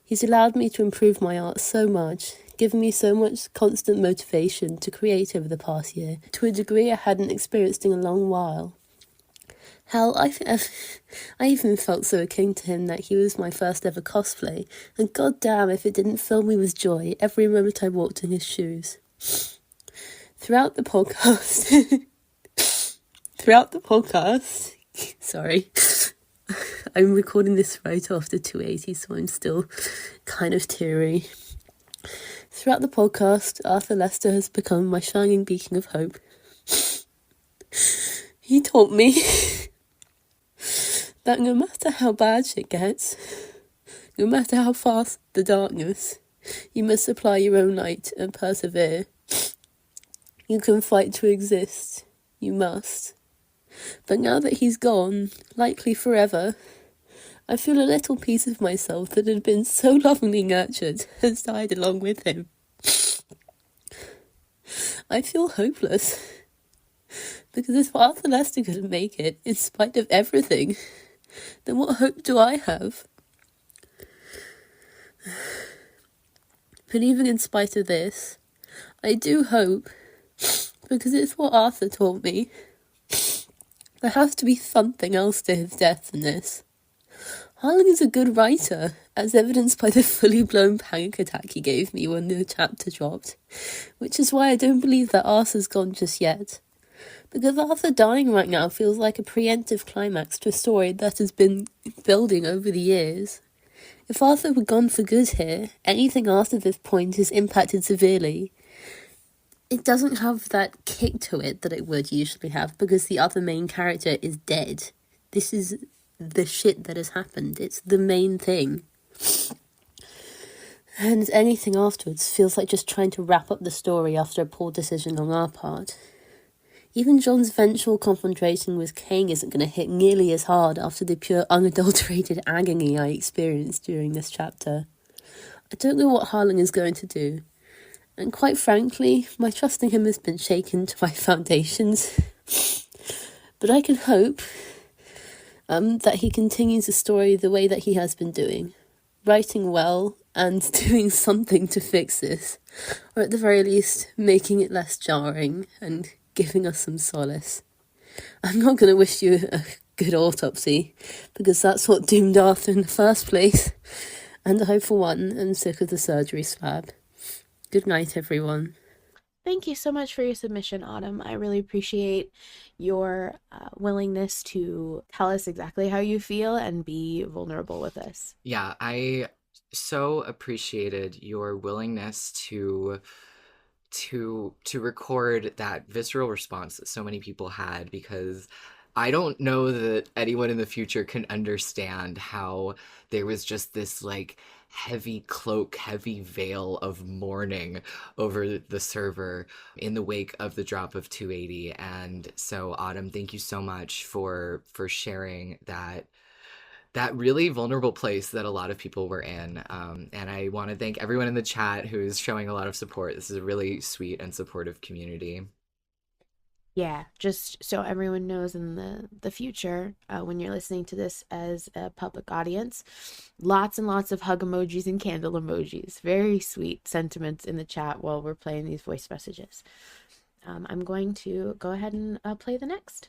Speaker 3: He's allowed me to improve my art so much, given me so much constant motivation to create over the past year, to a degree I hadn't experienced in a long while. Hell, I even felt so akin to him that he was my first ever cosplay, and goddamn if it didn't fill me with joy every moment I walked in his shoes. Throughout the podcast, sorry, I'm recording this right after 280, so I'm still kind of teary. Throughout the podcast, Arthur Lester has become my shining beacon of hope. He taught me that no matter how bad shit gets, no matter how fast the darkness, you must supply your own light and persevere. You can fight to exist. You must. But now that he's gone, likely forever, I feel a little piece of myself that had been so lovingly nurtured has died along with him. I feel hopeless. Because if Arthur Lester couldn't make it, in spite of everything, then what hope do I have? But even in spite of this, I do hope, because it's what Arthur taught me. There has to be something else to his death than this. Harlan is a good writer, as evidenced by the fully blown panic attack he gave me when the chapter dropped, which is why I don't believe that Arthur's gone just yet. Because Arthur dying right now feels like a preemptive climax to a story that has been building over the years. If Arthur were gone for good here, anything after this point is impacted severely. It doesn't have that kick to it that it would usually have because the other main character is dead. This is the shit that has happened. It's the main thing. And anything afterwards feels like just trying to wrap up the story after a poor decision on our part. Even John's eventual confrontation with Kang isn't going to hit nearly as hard after the pure unadulterated agony I experienced during this chapter. I don't know what Harlan is going to do. And quite frankly, my trust in him has been shaken to my foundations. But I can hope that he continues the story the way that he has been doing. Writing well and doing something to fix this. Or at the very least, making it less jarring and giving us some solace. I'm not going to wish you a good autopsy, because that's what doomed Arthur in the first place. And I, for one, am sick of the surgery slab. Good night, everyone.
Speaker 1: Thank you so much for your submission, Autumn. I really appreciate your willingness to tell us exactly how you feel and be vulnerable with us.
Speaker 2: Yeah, I so appreciated your willingness to record that visceral response that so many people had, because I don't know that anyone in the future can understand how there was just this like heavy cloak, heavy veil of mourning over the server in the wake of the drop of 280. And so Autumn, thank you so much for sharing that really vulnerable place that a lot of people were in. And I want to thank everyone in the chat who's showing a lot of support. This is a really sweet and supportive community.
Speaker 1: Yeah, just so everyone knows in the future, when you're listening to this as a public audience, lots and lots of hug emojis and candle emojis. Very sweet sentiments in the chat while we're playing these voice messages. I'm going to go ahead and play the next.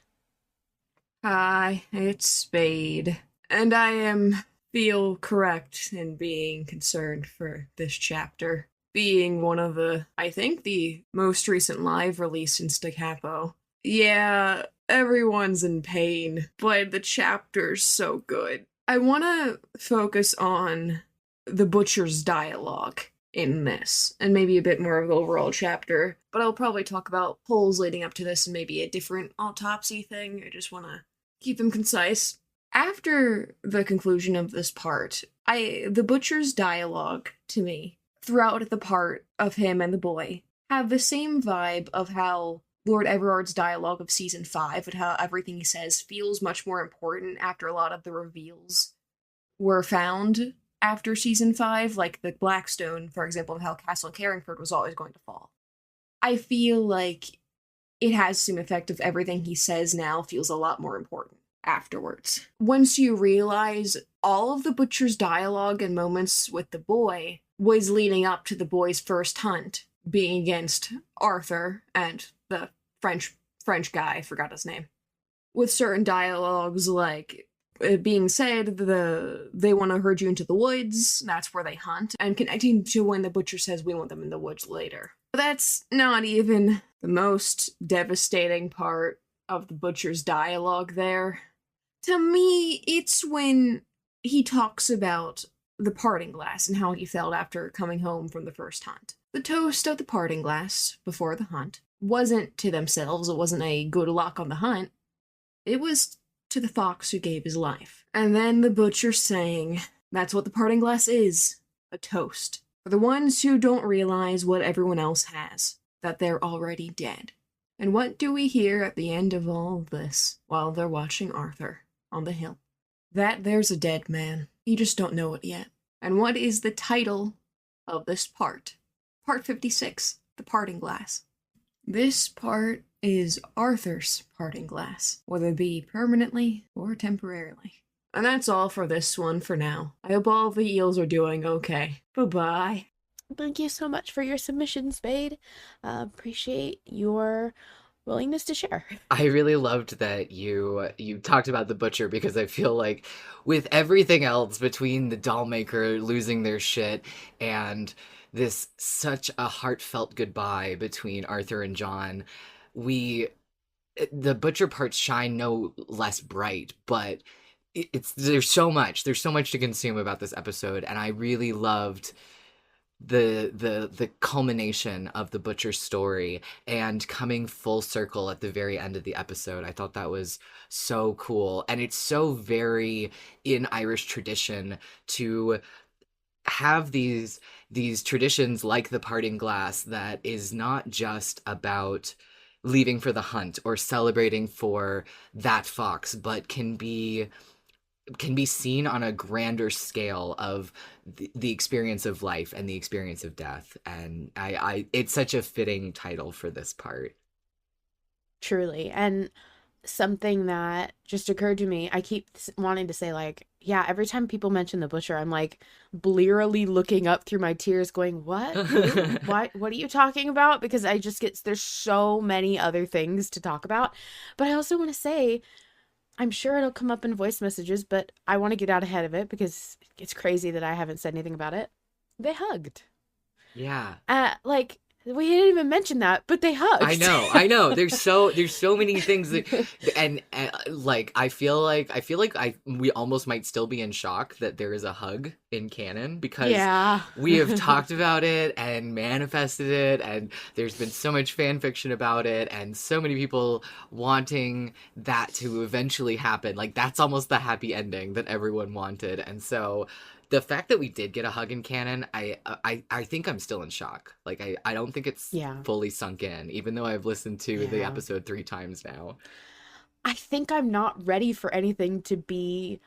Speaker 4: Hi, it's Spade, and I feel correct in being concerned for this chapter. Being one of I think the most recent live release in Staccapo. Yeah, everyone's in pain, but the chapter's so good. I want to focus on the Butcher's dialogue in this, and maybe a bit more of the overall chapter, but I'll probably talk about polls leading up to this and maybe a different autopsy thing. I just want to keep them concise. After the conclusion of this part, the butcher's dialogue to me throughout the part of him and the boy have the same vibe of how Lord Everard's dialogue of season 5 and how everything he says feels much more important after a lot of the reveals were found after season 5, like the Blackstone, for example, and how Castle Carringford was always going to fall. I feel like it has some effect of everything he says now feels a lot more important afterwards. Once you realize all of the butcher's dialogue and moments with the boy was leading up to the boy's first hunt, being against Arthur and the French guy, I forgot his name. With certain dialogues like it being said they want to herd you into the woods, that's where they hunt, and connecting to when the butcher says we want them in the woods later. But that's not even the most devastating part of the butcher's dialogue there. To me, it's when he talks about the parting glass and how he felt after coming home from the first hunt. The toast of the parting glass before the hunt wasn't to themselves, it wasn't a good luck on the hunt. It was to the fox who gave his life. And then the butcher saying, that's what the parting glass is, a toast. For the ones who don't realize what everyone else has, that they're already dead. And what do we hear at the end of all of this while they're watching Arthur on the hill? That there's a dead man. You just don't know it yet. And what is the title of this part? Part 56, The Parting Glass. This part is Arthur's parting glass, whether it be permanently or temporarily. And that's all for this one for now. I hope all the eels are doing okay. Bye-bye.
Speaker 1: Thank you so much for your submission, Spade. Appreciate your willingness to share.
Speaker 2: I really loved that you talked about the butcher, because I feel like with everything else between the dollmaker losing their shit and this such a heartfelt goodbye between Arthur and John, the butcher parts shine no less bright, but there's so much to consume about this episode, and I really loved the culmination of the butcher's story and coming full circle at the very end of the episode. I thought that was so cool, and it's so very in Irish tradition to have these traditions like the parting glass that is not just about leaving for the hunt or celebrating for that fox, but can be seen on a grander scale of the experience of life and the experience of death. And I it's such a fitting title for this part.
Speaker 1: Truly. And something that just occurred to me, I keep wanting to say, like, yeah, every time people mention the butcher, I'm like blearily looking up through my tears going, what? What are you talking about? Because I just there's so many other things to talk about. But I also want to say, I'm sure it'll come up in voice messages, but I want to get out ahead of it because it's crazy that I haven't said anything about it. They hugged.
Speaker 2: Yeah.
Speaker 1: Like, we didn't even mention that, but they hugged.
Speaker 2: I know. There's so many things that, and like I feel like we almost might still be in shock that there is a hug in canon, because we have talked about it and manifested it, and there's been so much fan fiction about it, and so many people wanting that to eventually happen. Like, that's almost the happy ending that everyone wanted, and so the fact that we did get a hug in canon, I think I'm still in shock. Like, I don't think it's fully sunk in, even though I've listened to the episode 3 times now.
Speaker 1: I think I'm not ready for anything to be,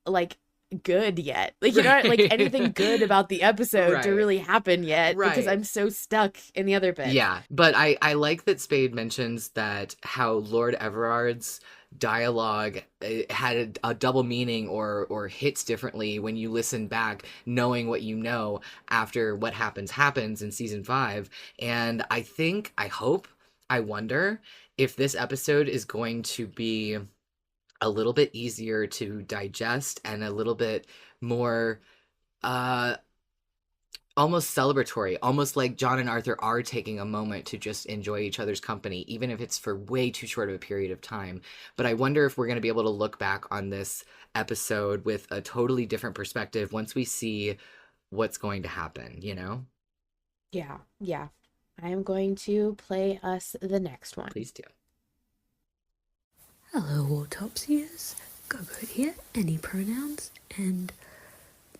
Speaker 1: like, good yet. Like, you know, like anything good about the episode to really happen yet, because I'm so stuck in the other bit.
Speaker 2: Yeah, but I like that Spade mentions that how Lord Everard's dialogue had a double meaning or hits differently when you listen back, knowing what you know after what happens in season 5. And I wonder if this episode is going to be a little bit easier to digest and a little bit more almost celebratory, almost like John and Arthur are taking a moment to just enjoy each other's company, even if it's for way too short of a period of time. But I wonder if we're going to be able to look back on this episode with a totally different perspective once we see what's going to happen, you know?
Speaker 1: Yeah. I am going to play us the next one.
Speaker 2: Please do.
Speaker 3: Hello, Autopsiers. Gogoat here, any pronouns, and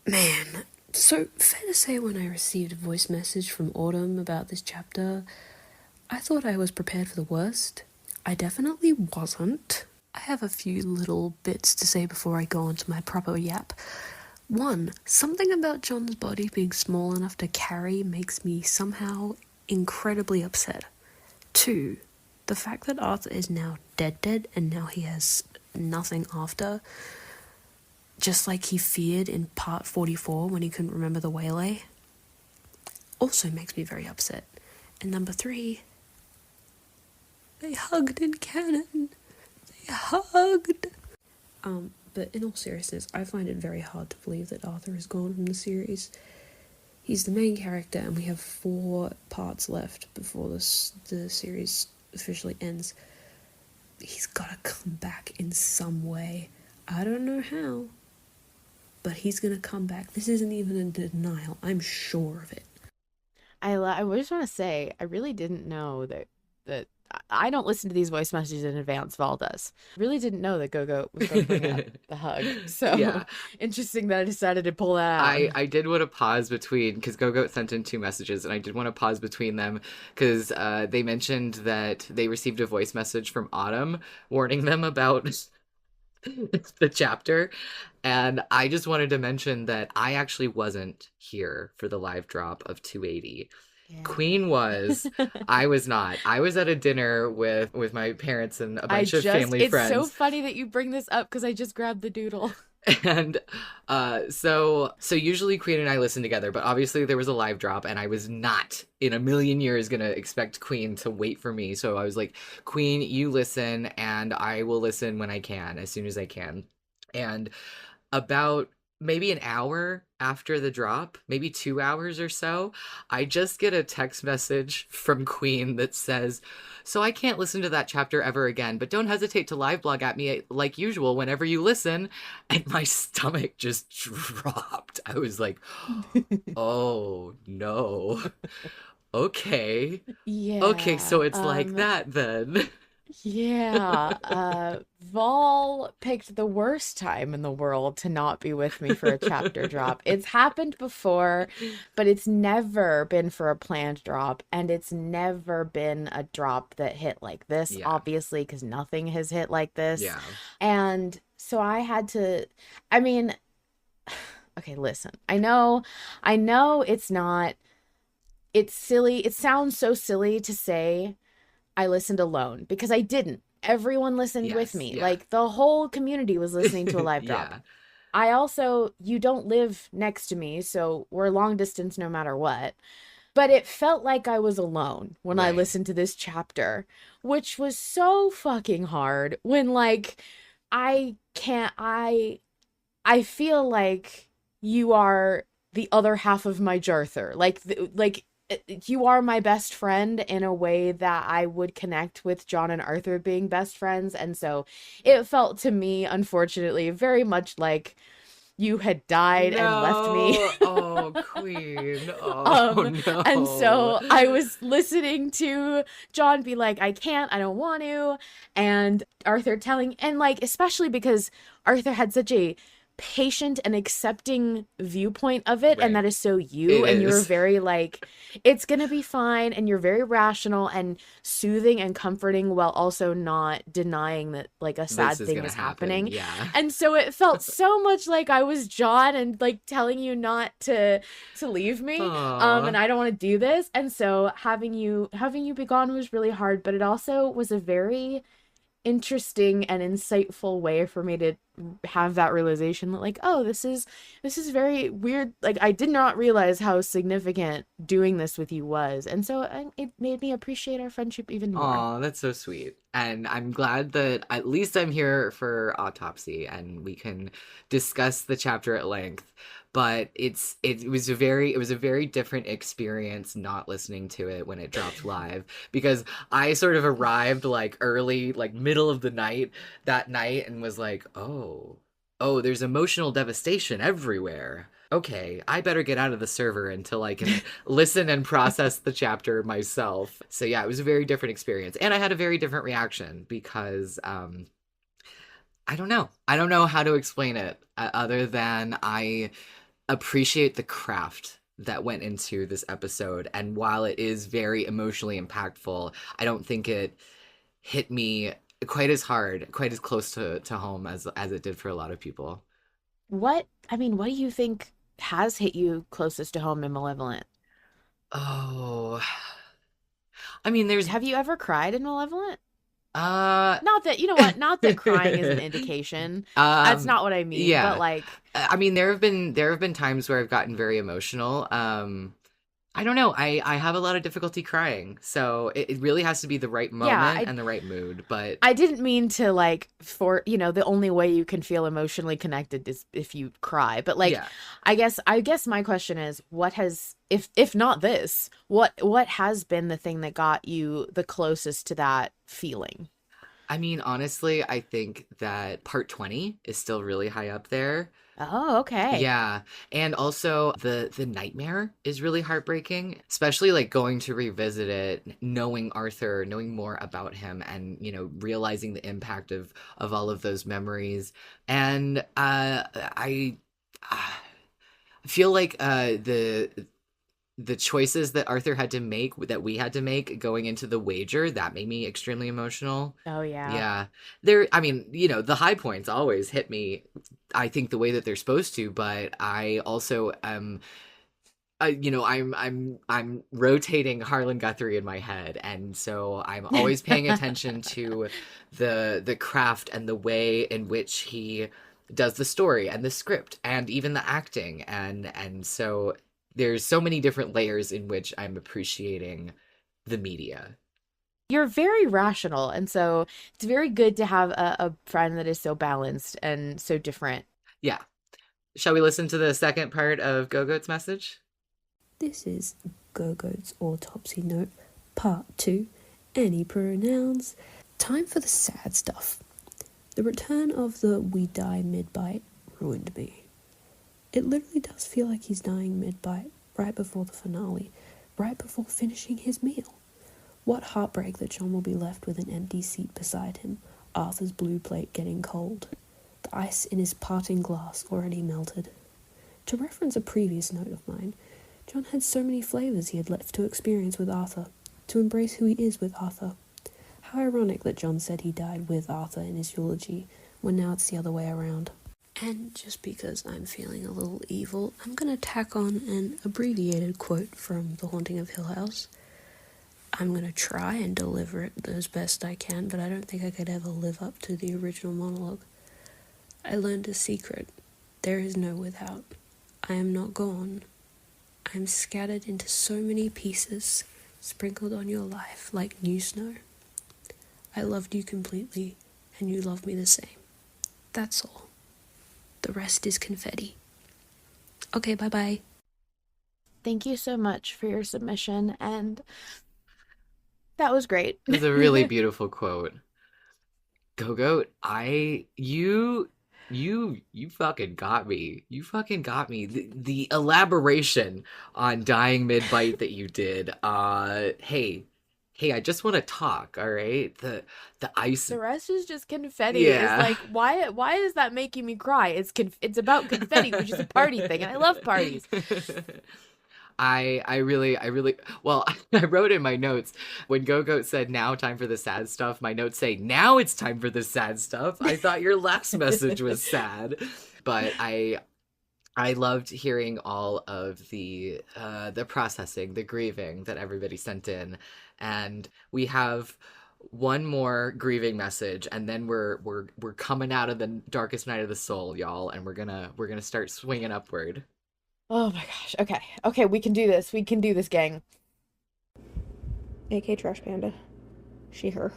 Speaker 3: man, so fair to say when I received a voice message from Autumn about this chapter, I thought I was prepared for the worst. I definitely wasn't. I have a few little bits to say before I go on to my proper yap. One, something about John's body being small enough to carry makes me somehow incredibly upset. Two, the fact that Arthur is now dead and now he has nothing after, just like he feared in part 44 when he couldn't remember the waylay, also makes me very upset. And number three, they hugged in canon. They hugged. But in all seriousness, I find it very hard to believe that Arthur is gone from the series. He's the main character, and we have 4 parts left before the series officially ends. He's gotta come back in some way. I don't know how, but he's gonna come back. This isn't even a denial. I'm sure of it.
Speaker 1: I just want to say, I really didn't know that I don't listen to these voice messages in advance. Val does. Really didn't know that Gogoat was going to bring up the hug. So yeah. Interesting that I decided to pull that out.
Speaker 2: I did want to pause between, because Gogoat sent in 2 messages, and I did want to pause between them because they mentioned that they received a voice message from Autumn warning them about the chapter. And I just wanted to mention that I actually wasn't here for the live drop of 280. Yeah. Queen was. I was not. I was at a dinner with my parents and a bunch of family friends.
Speaker 1: It's so funny that you bring this up because I just grabbed the doodle.
Speaker 2: And so usually Queen and I listen together, but obviously there was a live drop and I was not in a million years gonna expect Queen to wait for me. So I was like, Queen, you listen and I will listen when I can, as soon as I can. And about maybe an hour after the drop, maybe 2 hours or so, I just get a text message from Queen that says, so I can't listen to that chapter ever again, but don't hesitate to live blog at me like usual whenever you listen. And my stomach just dropped. I was like, oh no. Okay.
Speaker 1: Yeah.
Speaker 2: Okay, so it's like that then.
Speaker 1: Yeah, Vol picked the worst time in the world to not be with me for a chapter drop. It's happened before, but it's never been for a planned drop, and it's never been a drop that hit like this, obviously, because nothing has hit like this.
Speaker 2: Yeah.
Speaker 1: And so I had to, I mean, okay, listen, I know it's not, it's silly. It sounds so silly to say I listened alone, because I didn't. Everyone listened with me. Yeah. Like, the whole community was listening to a live drop. Yeah. You don't live next to me, so we're long distance no matter what. But it felt like I was alone when I listened to this chapter, which was so fucking hard when, like, I feel like you are the other half of my Jarther. Like, you are my best friend in a way that I would connect with John and Arthur being best friends. And so it felt to me, unfortunately, very much like you had died and left me.
Speaker 2: Oh, Queen. Oh, no.
Speaker 1: And so I was listening to John be like, I don't want to. And Arthur telling, and like, especially because Arthur had such a patient and accepting viewpoint of it, and that is so you, and you're very like, it's gonna be fine, and you're very rational and soothing and comforting while also not denying that like a sad thing is happening.
Speaker 2: Yeah.
Speaker 1: And so it felt so much like I was John and like telling you not to leave me. And I don't want to do this. And so having you be gone was really hard, but it also was a very interesting and insightful way for me to have that realization that like, oh, this is very weird. Like, I did not realize how significant doing this with you was, and so it made me appreciate our friendship even more.
Speaker 2: Oh, that's so sweet. And I'm glad that at least I'm here for Autopsy and we can discuss the chapter at length. But it was a very different experience not listening to it when it dropped live, because I sort of arrived like early, like middle of the night that night, and was like, oh, there's emotional devastation everywhere. Okay, I better get out of the server until I can listen and process the chapter myself. So yeah, it was a very different experience, and I had a very different reaction because I don't know. I don't know how to explain it other than I appreciate the craft that went into this episode. And while it is very emotionally impactful, I don't think it hit me quite as hard, quite as close to home as it did for a lot of people.
Speaker 1: What do you think has hit you closest to home in Malevolent?
Speaker 2: Oh, I mean, there's
Speaker 1: Have you ever cried in Malevolent?
Speaker 2: uh
Speaker 1: Not that, you know what, not that crying is an indication. That's
Speaker 2: um
Speaker 1: not what I mean, but
Speaker 2: yeah.
Speaker 1: like,
Speaker 2: I mean, there have been times where I've gotten very emotional. I don't know. I have a lot of difficulty crying, so it really has to be the right
Speaker 1: yeah,
Speaker 2: moment and the right mood. But
Speaker 1: I didn't mean to like the only way you can feel emotionally connected is if you cry. But like
Speaker 2: yeah,
Speaker 1: I guess my question is what has if not this, what has been the thing that got you the closest to that feeling?
Speaker 2: I mean, honestly, I think that part 20 is still really high up there.
Speaker 1: Oh, okay.
Speaker 2: Yeah, and also the nightmare is really heartbreaking, especially like going to revisit it, knowing Arthur, knowing more about him, and realizing the impact of all of those memories. And I feel like the choices that Arthur had to make, that we had to make going into the wager, that made me extremely emotional.
Speaker 1: Oh yeah.
Speaker 2: Yeah. I mean, the high points always hit me, I think, the way that they're supposed to, but I also I'm rotating Harlan Guthrie in my head, and so I'm always paying attention to the craft and the way in which he does the story and the script and even the acting, and so there's so many different layers in which I'm appreciating the media.
Speaker 1: You're very rational, and so it's very good to have a friend that is so balanced and so different.
Speaker 2: Yeah. Shall we listen to the second part of Gogoat's message?
Speaker 3: This is Gogoat's autopsy note, part 2. Any pronouns? Time for the sad stuff. The return of the we die mid-bite ruined me. It literally does feel like he's dying mid-bite, right before the finale, right before finishing his meal. What heartbreak that John will be left with an empty seat beside him, Arthur's blue plate getting cold, the ice in his parting glass already melted. To reference a previous note of mine, John had so many flavours he had left to experience with Arthur, to embrace who he is with Arthur. How ironic that John said he died with Arthur in his eulogy, when now it's the other way around. And just because I'm feeling a little evil, I'm going to tack on an abbreviated quote from The Haunting of Hill House. I'm going to try and deliver it as best I can, but I don't think I could ever live up to the original monologue. I learned a secret. There is no without. I am not gone. I am scattered into so many pieces, sprinkled on your life like new snow. I loved you completely, and you love me the same. That's all. The rest is confetti. Okay, bye-bye.
Speaker 1: Thank you so much for your submission, and that was great.
Speaker 2: It was a really beautiful quote. Gogoat, you fucking got me. You fucking got me. The elaboration on dying mid-bite that you did. Hey, I just want to talk, all right? The ice.
Speaker 1: The rest is just confetti. Is
Speaker 2: Yeah.
Speaker 1: like why is that making me cry? It's about confetti, which is a party thing, and I love parties.
Speaker 2: I really well, I wrote in my notes when Gogoat said now time for the sad stuff, my notes say now it's time for the sad stuff. I thought your last message was sad. But I loved hearing all of the processing, the grieving that everybody sent in. And we have one more grieving message, and then we're coming out of the darkest night of the soul, y'all, and we're gonna start swinging upward.
Speaker 1: Oh my gosh. Okay. Okay, we can do this. We can do this, gang. AK Trash Panda. She, her.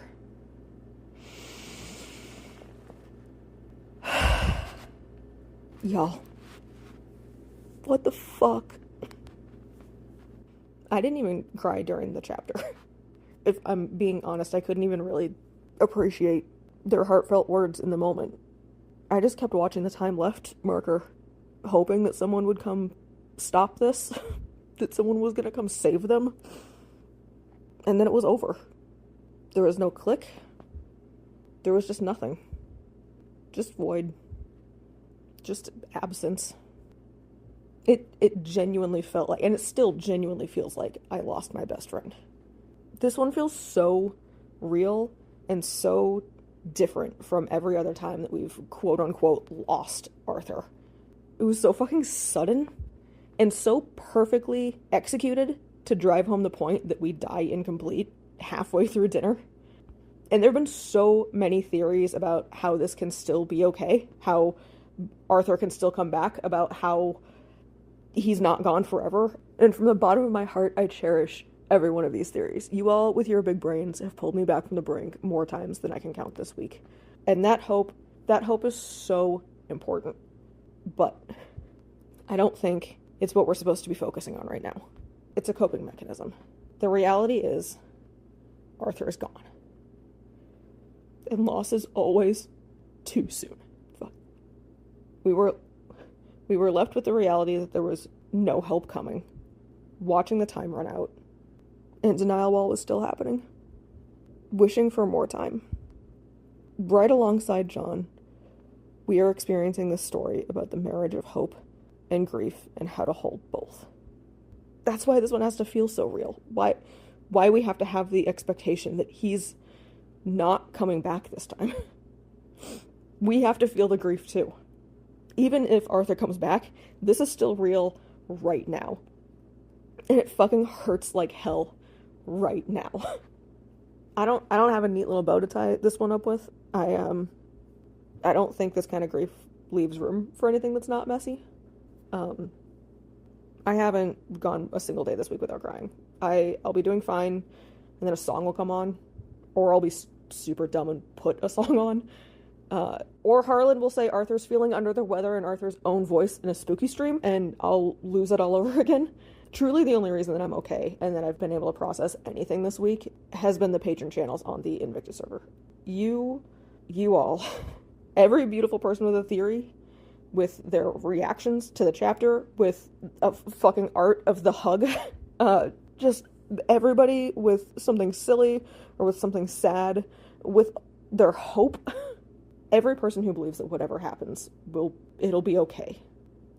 Speaker 1: Y'all. What the fuck? I didn't even cry during the chapter. If I'm being honest, I couldn't even really appreciate their heartfelt words in the moment. I just kept watching the time left marker, hoping that someone would come stop this, that someone was gonna come save them. And then it was over. There was no click. There was just nothing.
Speaker 5: Just void. Just absence. It genuinely felt like, and it still genuinely feels like, I lost my best friend. This one feels so real and so different from every other time that we've quote unquote lost Arthur. It was so fucking sudden and so perfectly executed to drive home the point that we die incomplete halfway through dinner. And there have been so many theories about how this can still be okay, how Arthur can still come back, about how he's not gone forever. And from the bottom of my heart, I cherish every one of these theories. You all, with your big brains, have pulled me back from the brink more times than I can count this week. And that hope is so important. But I don't think it's what we're supposed to be focusing on right now. It's a coping mechanism. The reality is, Arthur is gone. And loss is always too soon. Fuck. We were left with the reality that there was no help coming, watching the time run out, and denial while it was still happening, wishing for more time. Right alongside John, we are experiencing this story about the marriage of hope and grief and how to hold both. That's why this one has to feel so real. Why we have to have the expectation that he's not coming back this time. We have to feel the grief too. Even if Arthur comes back, this is still real right now. And it fucking hurts like hell right now. I don't have a neat little bow to tie this one up with. I don't think this kind of grief leaves room for anything that's not messy. I haven't gone a single day this week without crying. I'll be doing fine, and then a song will come on, or I'll be super dumb and put a song on. Or Harlan will say Arthur's feeling under the weather in Arthur's own voice in a spooky stream, and I'll lose it all over again. Truly the only reason that I'm okay and that I've been able to process anything this week has been the patron channels on the Invictus server. You all, every beautiful person with a theory, with their reactions to the chapter, with a fucking art of the hug, just everybody with something silly or with something sad, with their hope. Every person who believes that whatever happens, it'll be okay.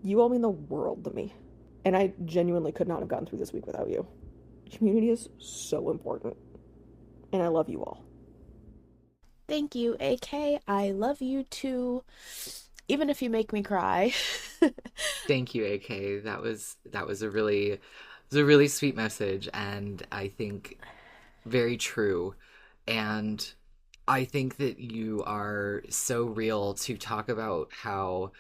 Speaker 5: You all mean the world to me. And I genuinely could not have gotten through this week without you. Community is so important. And I love you all.
Speaker 1: Thank you, AK. I love you too. Even if you make me cry.
Speaker 2: Thank you, AK. That was a really sweet message, and I think very true. And I think that you are so real to talk about how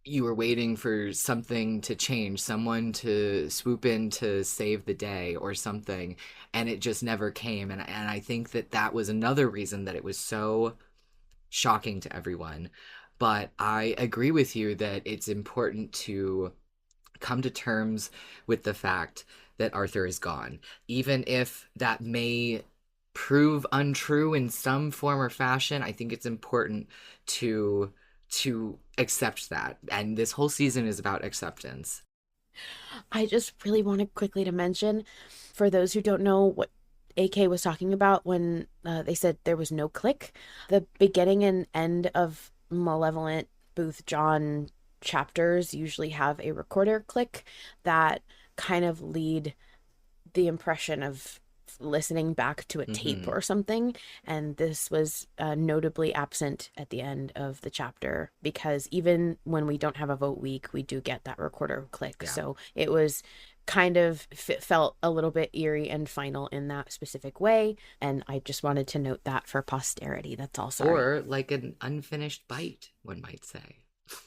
Speaker 2: you were waiting for something to change, someone to swoop in to save the day or something, and it just never came. And I think that was another reason that it was so shocking to everyone. But I agree with you that it's important to come to terms with the fact that Arthur is gone, even if that may prove untrue in some form or fashion. I think it's important to accept that, and this whole season is about acceptance.
Speaker 1: I just really wanted quickly to mention, for those who don't know what AK was talking about when they said there was no click, the beginning and end of Malevolent Booth John chapters usually have a recorder click that kind of lead the impression of listening back to a tape or something, and this was notably absent at the end of the chapter, because even when we don't have a vote week, we do get that recorder click. Yeah. So it was kind of felt a little bit eerie and final in that specific way, and I just wanted to note that for posterity. That's all. Sorry.
Speaker 2: Or like an unfinished bite, one might say.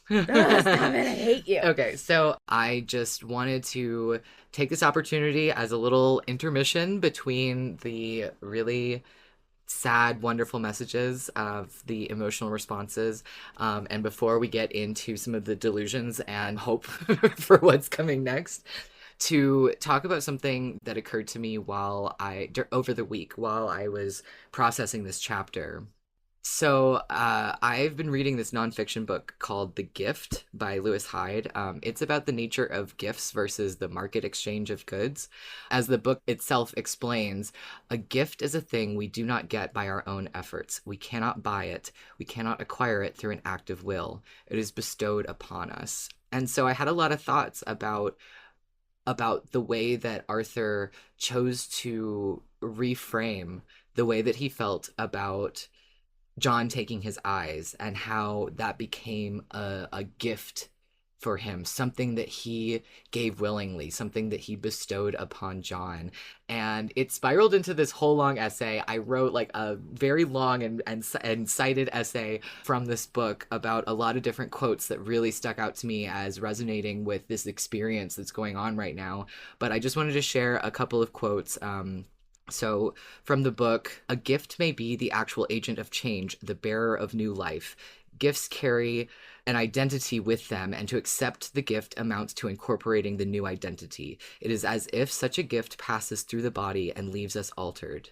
Speaker 1: Stop it, I hate you.
Speaker 2: Okay, so I just wanted to take this opportunity as a little intermission between the really sad, wonderful messages of the emotional responses, and before we get into some of the delusions and hope for what's coming next, to talk about something that occurred to me over the week while I was processing this chapter. So I've been reading this nonfiction book called The Gift by Lewis Hyde. It's about the nature of gifts versus the market exchange of goods. As the book itself explains, a gift is a thing we do not get by our own efforts. We cannot buy it. We cannot acquire it through an act of will. It is bestowed upon us. And so I had a lot of thoughts about the way that Arthur chose to reframe the way that he felt about John taking his eyes and how that became a gift for him, something that he gave willingly, something that he bestowed upon John. And it spiraled into this whole long essay. I wrote like a very long and cited essay from this book about a lot of different quotes that really stuck out to me as resonating with this experience that's going on right now. But I just wanted to share a couple of quotes. So, from the book, a gift may be the actual agent of change, the bearer of new life. Gifts carry an identity with them, and to accept the gift amounts to incorporating the new identity. It is as if such a gift passes through the body and leaves us altered.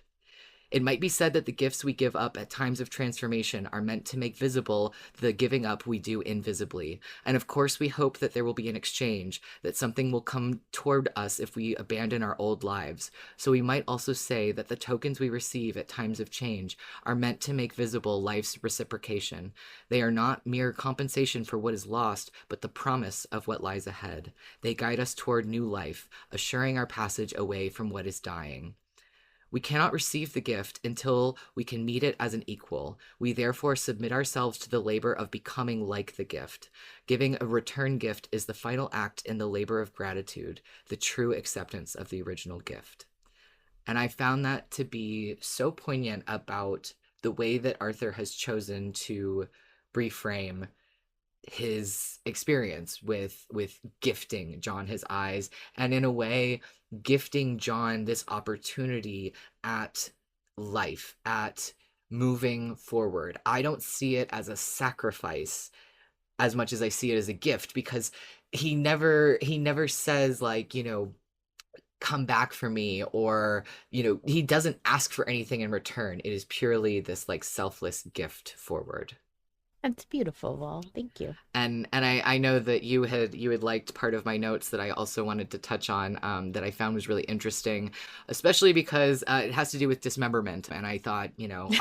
Speaker 2: It might be said that the gifts we give up at times of transformation are meant to make visible the giving up we do invisibly. And of course, we hope that there will be an exchange, that something will come toward us if we abandon our old lives. So we might also say that the tokens we receive at times of change are meant to make visible life's reciprocation. They are not mere compensation for what is lost, but the promise of what lies ahead. They guide us toward new life, assuring our passage away from what is dying. We cannot receive the gift until we can meet it as an equal. We therefore submit ourselves to the labor of becoming like the gift. Giving a return gift is the final act in the labor of gratitude, the true acceptance of the original gift. And I found that to be so poignant about the way that Arthur has chosen to reframe his experience with gifting John his eyes, and in a way gifting John this opportunity at life, at moving forward. I don't see it as a sacrifice as much as I see it as a gift, because he never says, like, come back for me, or he doesn't ask for anything in return. It is purely this like selfless gift forward.
Speaker 1: That's beautiful, Val. Thank you.
Speaker 2: And I know that you had liked part of my notes that I also wanted to touch on, that I found was really interesting, especially because it has to do with dismemberment. And I thought,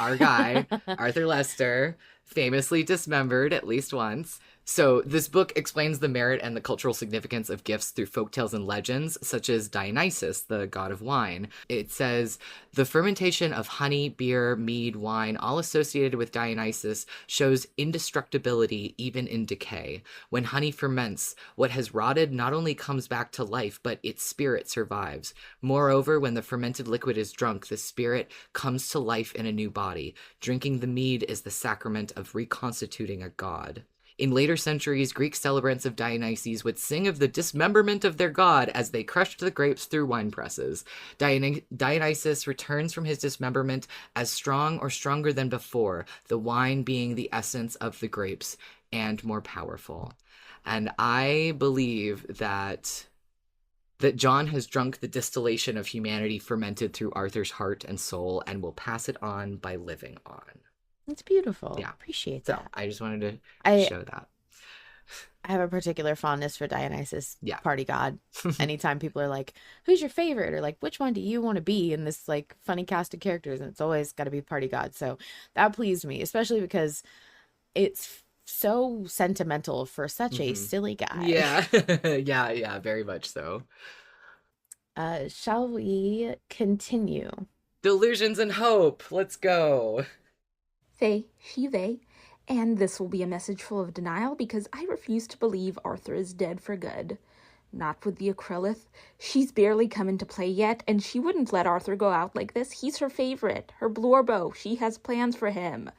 Speaker 2: our guy, Arthur Lester, famously dismembered at least once. So this book explains the merit and the cultural significance of gifts through folktales and legends, such as Dionysus, the god of wine. It says, the fermentation of honey, beer, mead, wine, all associated with Dionysus, shows indestructibility even in decay. When honey ferments, what has rotted not only comes back to life, but its spirit survives. Moreover, when the fermented liquid is drunk, the spirit comes to life in a new body. Drinking the mead is the sacrament of reconstituting a god. In later centuries, Greek celebrants of Dionysus would sing of the dismemberment of their god as they crushed the grapes through wine presses. Dionysus returns from his dismemberment as strong or stronger than before, the wine being the essence of the grapes and more powerful. And I believe that John has drunk the distillation of humanity fermented through Arthur's heart and soul, and will pass it on by living on.
Speaker 1: That's beautiful.
Speaker 2: Yeah.
Speaker 1: Appreciate
Speaker 2: So
Speaker 1: that.
Speaker 2: I just wanted
Speaker 1: I
Speaker 2: to show that.
Speaker 1: I have a particular fondness for Dionysus,
Speaker 2: Yeah.
Speaker 1: party god. Anytime people are like, who's your favorite? Or like, which one do you want to be in this like funny cast of characters? And it's always got to be party god. So that pleased me, especially because it's so sentimental for such a silly guy.
Speaker 2: Yeah. yeah, very much so.
Speaker 1: Shall we continue?
Speaker 2: Delusions and hope. Let's go.
Speaker 6: Faye, she, they, and this will be a message full of denial because I refuse to believe Arthur is dead for good. Not with the Acrylith. She's barely come into play yet, and she wouldn't let Arthur go out like this. He's her favorite, her Blorbo. She has plans for him.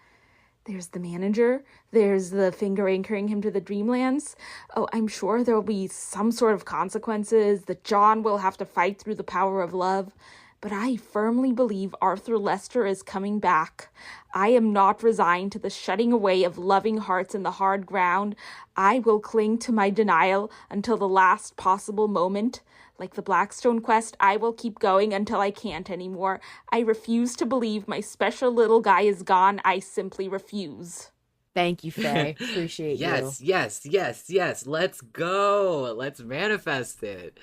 Speaker 6: There's the manager. There's the finger anchoring him to the Dreamlands. Oh, I'm sure there will be some sort of consequences, that John will have to fight through the power of love. But I firmly believe Arthur Lester is coming back. I am not resigned to the shutting away of loving hearts in the hard ground. I will cling to my denial until the last possible moment. Like the Blackstone quest, I will keep going until I can't anymore. I refuse to believe my special little guy is gone. I simply refuse.
Speaker 1: Thank you, Faye. Appreciate you.
Speaker 2: Yes. Let's go. Let's manifest it.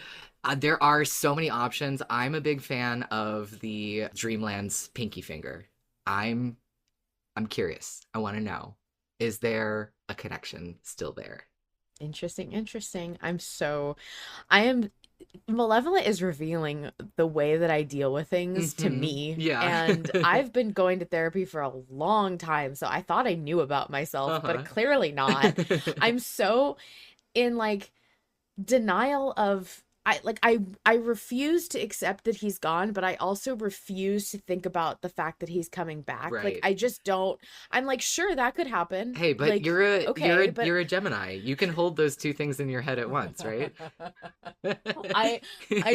Speaker 2: There are so many options. I'm a big fan of the Dreamlands Pinky Finger. I'm curious. I want to know. Is there a connection still there?
Speaker 1: Interesting. Malevolent is revealing the way that I deal with things to me.
Speaker 2: Yeah.
Speaker 1: And I've been going to therapy for a long time, so I thought I knew about myself, but clearly not. I'm so in like denial of I refuse to accept that he's gone, but I also refuse to think about the fact that he's coming back.
Speaker 2: Right.
Speaker 1: Like I just don't. I'm like, sure, that could happen.
Speaker 2: Hey, but
Speaker 1: like,
Speaker 2: you're a
Speaker 1: but
Speaker 2: you're a Gemini. You can hold those two things in your head at once, right?
Speaker 1: I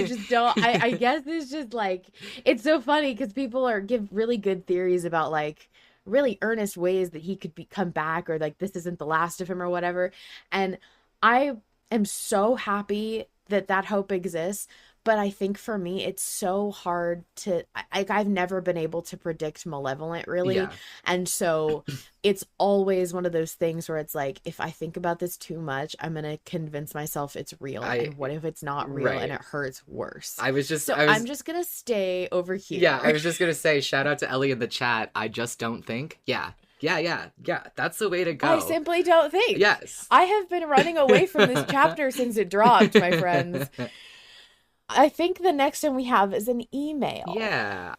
Speaker 1: just don't. I guess it's just like it's so funny because people give really good theories about like really earnest ways that he could come back, or like this isn't the last of him or whatever. And I am so happy that hope exists, but I think for me it's so hard to I've never been able to predict Malevolent really.
Speaker 2: Yeah.
Speaker 1: And so it's always one of those things where it's like, if I think about this too much, I'm gonna convince myself it's real. And what if it's not real and it hurts worse?
Speaker 2: I'm
Speaker 1: just gonna stay over here.
Speaker 2: Yeah, I was just gonna say, shout out to Ellie in the chat. I just don't think. Yeah. That's the way to go.
Speaker 1: I simply don't think.
Speaker 2: Yes.
Speaker 1: I have been running away from this chapter since it dropped, my friends. I think the next one we have is an email.
Speaker 2: Yeah.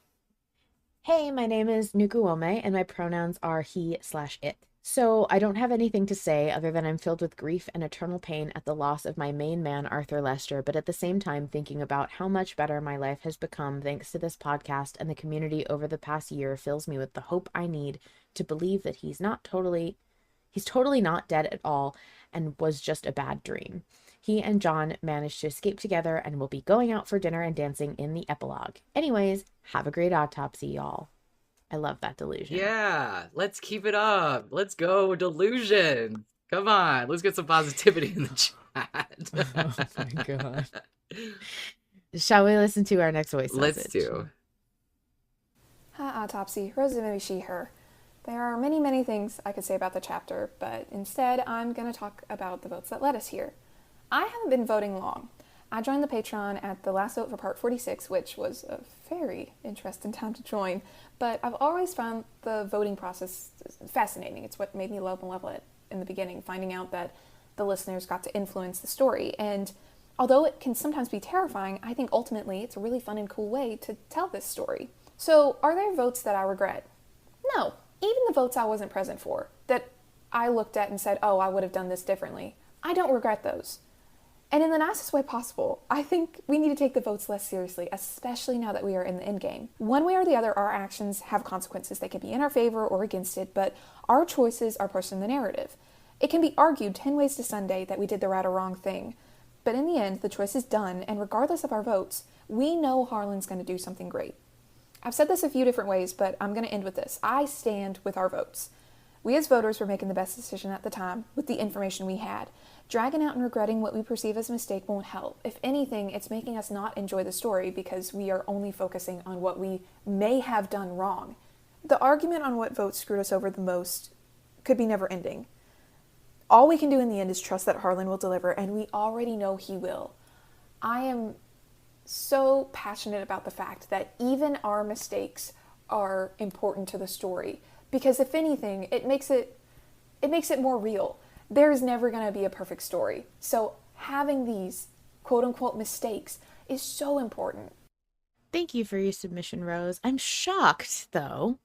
Speaker 1: Hey, my name is Nukuome, and my pronouns are he/it. So I don't have anything to say other than I'm filled with grief and eternal pain at the loss of my main man, Arthur Lester, but at the same time thinking about how much better my life has become thanks to this podcast, and the community over the past year fills me with the hope I need to believe that he's totally not dead at all and was just a bad dream. He and John managed to escape together and will be going out for dinner and dancing in the epilogue. Anyways, have a great autopsy, y'all. I love that delusion.
Speaker 2: Yeah, let's keep it up. Let's go, delusion. Come on, let's get some positivity in the chat.
Speaker 1: Oh my god. Shall we listen to our next voice message?
Speaker 2: Let's do.
Speaker 7: Hi, Autopsy. Rosa, maybe she, her. There are many things I could say about the chapter, but instead I'm going to talk about the votes that led us here. I haven't been voting long. I joined the Patreon at the last vote for part 46, which was a very interesting time to join, but I've always found the voting process fascinating. It's what made me love Malevolent in the beginning, finding out that the listeners got to influence the story. And although it can sometimes be terrifying, I think ultimately it's a really fun and cool way to tell this story. So, are there votes that I regret? No. Even the votes I wasn't present for, that I looked at and said, oh, I would have done this differently, I don't regret those. And in the nicest way possible, I think we need to take the votes less seriously, especially now that we are in the endgame. One way or the other, our actions have consequences. They can be in our favor or against it, but our choices are pushed in the narrative. It can be argued 10 ways to Sunday that we did the right or wrong thing, but in the end, the choice is done, and regardless of our votes, we know Harlan's going to do something great. I've said this a few different ways, but I'm going to end with this. I stand with our votes. We as voters were making the best decision at the time with the information we had. Dragging out and regretting what we perceive as a mistake won't help. If anything, it's making us not enjoy the story because we are only focusing on what we may have done wrong. The argument on what vote screwed us over the most could be never ending. All we can do in the end is trust that Harlan will deliver, and we already know he will. I am so passionate about the fact that even our mistakes are important to the story, because if anything, it makes it more real. There's never going to be a perfect story. So having these quote-unquote mistakes is so important.
Speaker 1: Thank you for your submission, Rose. I'm shocked, though,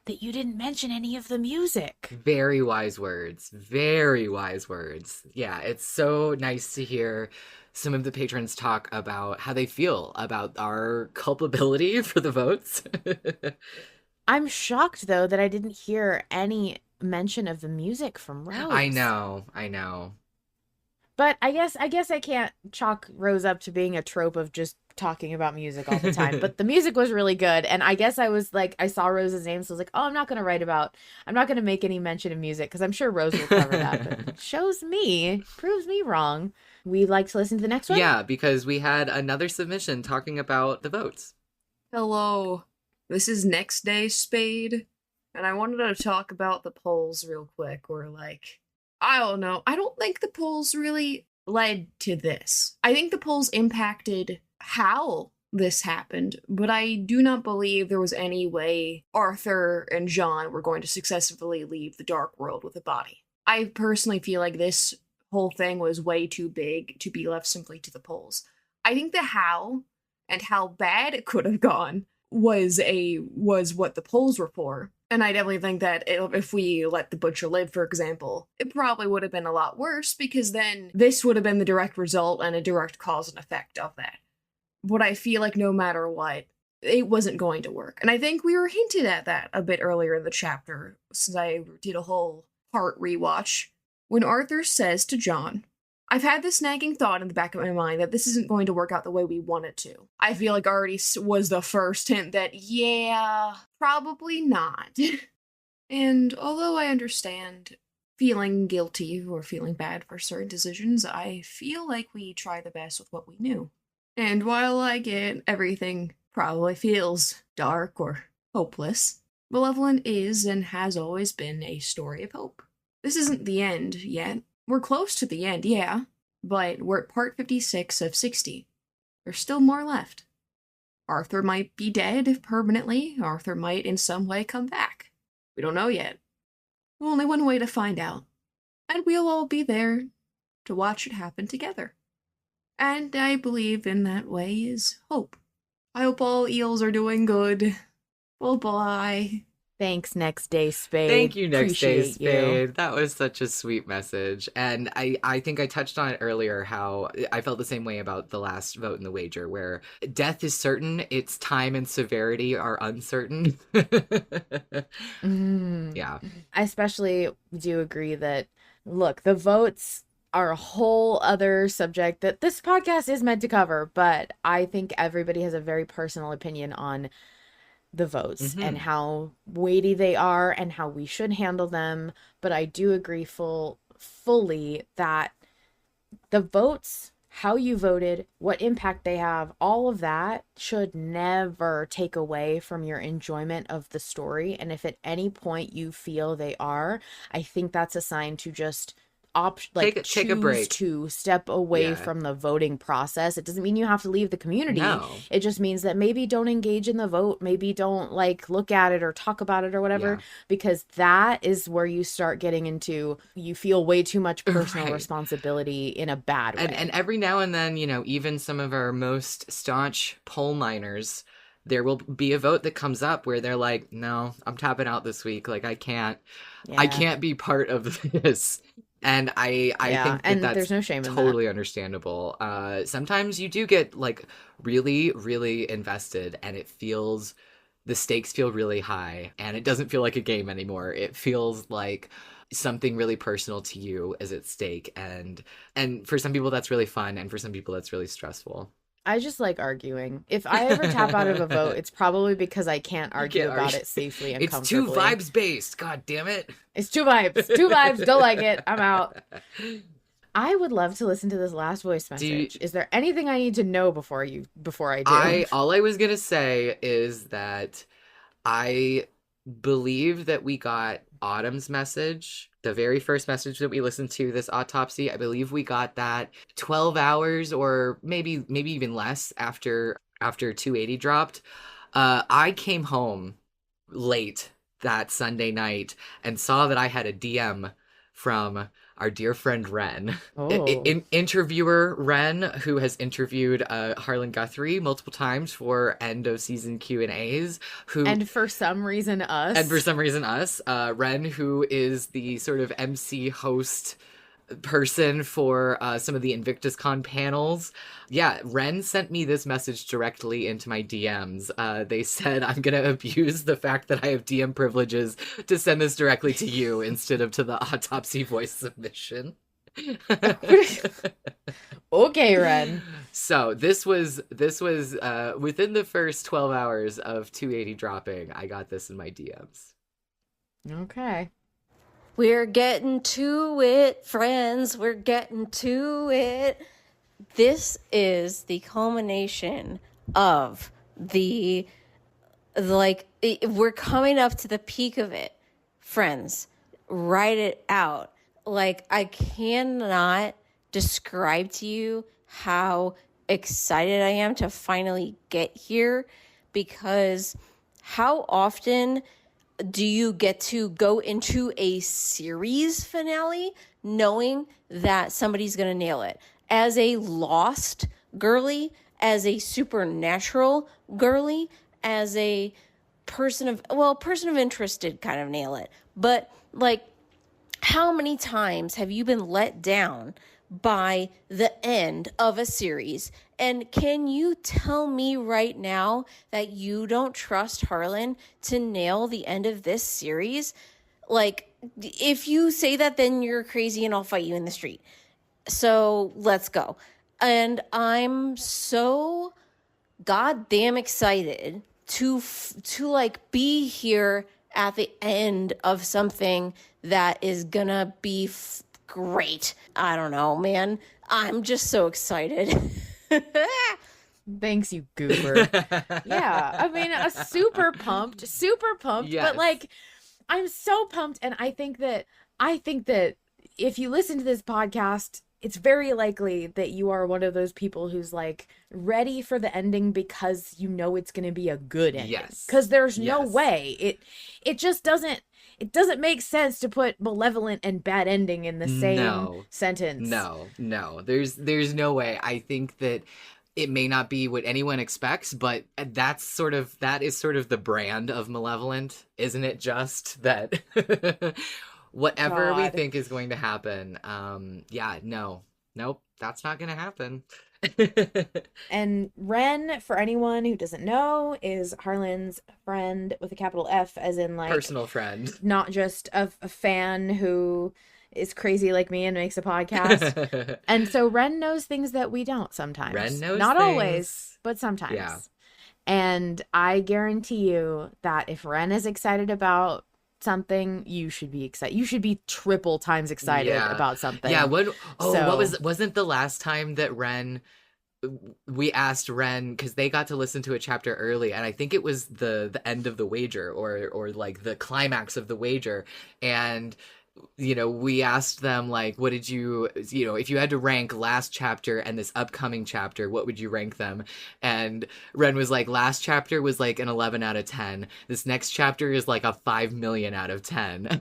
Speaker 1: that you didn't mention any of the music.
Speaker 2: Very wise words. Very wise words. Yeah, it's so nice to hear some of the patrons talk about how they feel about our culpability for the votes.
Speaker 1: I'm shocked, though, that I didn't hear any mention of the music from Rose.
Speaker 2: I know.
Speaker 1: But I guess I can't chalk Rose up to being a trope of just talking about music all the time, but the music was really good. And I guess I was like, I saw Rose's name, so I was like, oh, I'm not going to make any mention of music because I'm sure Rose will cover that, but proves me wrong. We like to listen to the next one?
Speaker 2: Yeah, because we had another submission talking about the votes.
Speaker 4: Hello, this is Next Day Spade, and I wanted to talk about the polls real quick. I don't know. I don't think the polls really led to this. I think the polls impacted how this happened, but I do not believe there was any way Arthur and John were going to successfully leave the Dark World with a body. I personally feel like this whole thing was way too big to be left simply to the polls. I think the how and how bad it could have gone was what the polls were for. And I definitely think that if we let the butcher live, for example, it probably would have been a lot worse, because then this would have been the direct result and a direct cause and effect of that. But I feel like no matter what, it wasn't going to work. And I think we were hinted at that a bit earlier in the chapter, since I did a whole part rewatch. When Arthur says to John, I've had this nagging thought in the back of my mind that this isn't going to work out the way we want it to. I feel like already was the first hint that, yeah, probably not. And although I understand feeling guilty or feeling bad for certain decisions, I feel like we try the best with what we knew. And while I get everything probably feels dark or hopeless, Malevolent is and has always been a story of hope. This isn't the end yet. We're close to the end, yeah, but we're at part 56 of 60. There's still more left. Arthur might be dead permanently. Arthur might in some way come back. We don't know yet. Only one way to find out. And we'll all be there to watch it happen together. And I believe in that way is hope. I hope all eels are doing good. Bye-bye.
Speaker 1: Thanks, Next Day Spade.
Speaker 2: Thank you, Next Day
Speaker 1: Appreciate
Speaker 2: Spade.
Speaker 1: you.
Speaker 2: That was such a sweet message. And I think I touched on it earlier, how I felt the same way about the last vote in the wager, where death is certain, its time and severity are uncertain. Yeah.
Speaker 1: I especially do agree that, look, the votes are a whole other subject that this podcast is meant to cover, but I think everybody has a very personal opinion on the votes and how weighty they are and how we should handle them. But I do agree fully that the votes, how you voted, what impact they have, all of that should never take away from your enjoyment of the story. And if at any point you feel they are, I think that's a sign to just
Speaker 2: take a break,
Speaker 1: to step away from the voting process. It doesn't mean you have to leave the community. No. It just means that maybe don't engage in the vote, maybe don't look at it or talk about it or whatever, because that is where you start getting into, you feel way too much personal responsibility in a bad way.
Speaker 2: And every now and then, even some of our most staunch poll miners, there will be a vote that comes up where they're like, no, I'm tapping out this week. I can't be part of this. And I think that's
Speaker 1: there's no shame in
Speaker 2: totally
Speaker 1: that.
Speaker 2: Understandable. Sometimes you do get really, really invested, and the stakes feel really high, and it doesn't feel like a game anymore. It feels like something really personal to you is at stake, and for some people that's really fun, and for some people that's really stressful.
Speaker 1: I just like arguing. If I ever tap out of a vote, it's probably because I can't argue about it safely and comfortably.
Speaker 2: It's too vibes based. God damn it.
Speaker 1: It's too vibes. Too vibes. Don't like it. I'm out. I would love to listen to this last voice message. Is there anything I need to know before I do?
Speaker 2: All I was going to say is that I believe that we got Autumn's message, the very first message that we listened to this autopsy. I believe we got that 12 hours or maybe even less after 280 dropped. I came home late that Sunday night and saw that I had a DM from our dear friend Ren, interviewer Ren, who has interviewed Harlan Guthrie multiple times for end of season Q&As.
Speaker 1: And for some reason us.
Speaker 2: Ren, who is the sort of MC host person for some of the InvictusCon panels. Yeah, Ren sent me this message directly into my DMs. They said, I'm going to abuse the fact that I have DM privileges to send this directly to you instead of to the autopsy voice submission.
Speaker 1: Okay, Ren.
Speaker 2: So this was within the first 12 hours of 280 dropping. I got this in my DMs.
Speaker 1: Okay.
Speaker 8: We're getting to it, friends. We're getting to it. This is the culmination of we're coming up to the peak of it, friends. Write it out. Like, I cannot describe to you how excited I am to finally get here, because how often do you get to go into a series finale knowing that somebody's going to nail it? As a Lost girly, as a Supernatural girly, as a person of interest did kind of nail it. But, like, how many times have you been let down by the end of a series? And can you tell me right now that you don't trust Harlan to nail the end of this series? Like, if you say that, then you're crazy and I'll fight you in the street. So let's go. And I'm so goddamn excited to like be here at the end of something that is gonna be great. I don't know, man. I'm just so excited.
Speaker 1: Thanks, you goober. Yeah, I mean, super pumped,
Speaker 2: Yes.
Speaker 1: but like, I'm so pumped, and I think that if you listen to this podcast, it's very likely that you are one of those people who's like ready for the ending because you know it's going to be a good ending.
Speaker 2: Yes.
Speaker 1: Because there's no
Speaker 2: Yes.
Speaker 1: way it just doesn't make sense to put malevolent and bad ending in the same sentence.
Speaker 2: No. There's no way. I think that it may not be what anyone expects, but that is sort of the brand of Malevolent, isn't it? Just that whatever we
Speaker 1: God.
Speaker 2: think is going to happen, nope, that's not going to happen.
Speaker 1: And Ren, for anyone who doesn't know, is Harlan's friend with a capital F, as in like
Speaker 2: Personal friend.
Speaker 1: not just a fan who is crazy like me and makes a podcast. And so Ren knows things that we don't sometimes.
Speaker 2: Ren knows
Speaker 1: not
Speaker 2: things.
Speaker 1: Always, but sometimes.
Speaker 2: Yeah.
Speaker 1: And I guarantee you that if Ren is excited about something, you should be excited. You should be triple times excited about something.
Speaker 2: Yeah, wasn't the last time that we asked Ren, because they got to listen to a chapter early, and I think it was the end of the wager, or like the climax of the wager, and we asked them, like, what did you if you had to rank last chapter and this upcoming chapter, what would you rank them? And Ren was like, last chapter was like an 11 out of 10. This next chapter is like a 5 million out of 10.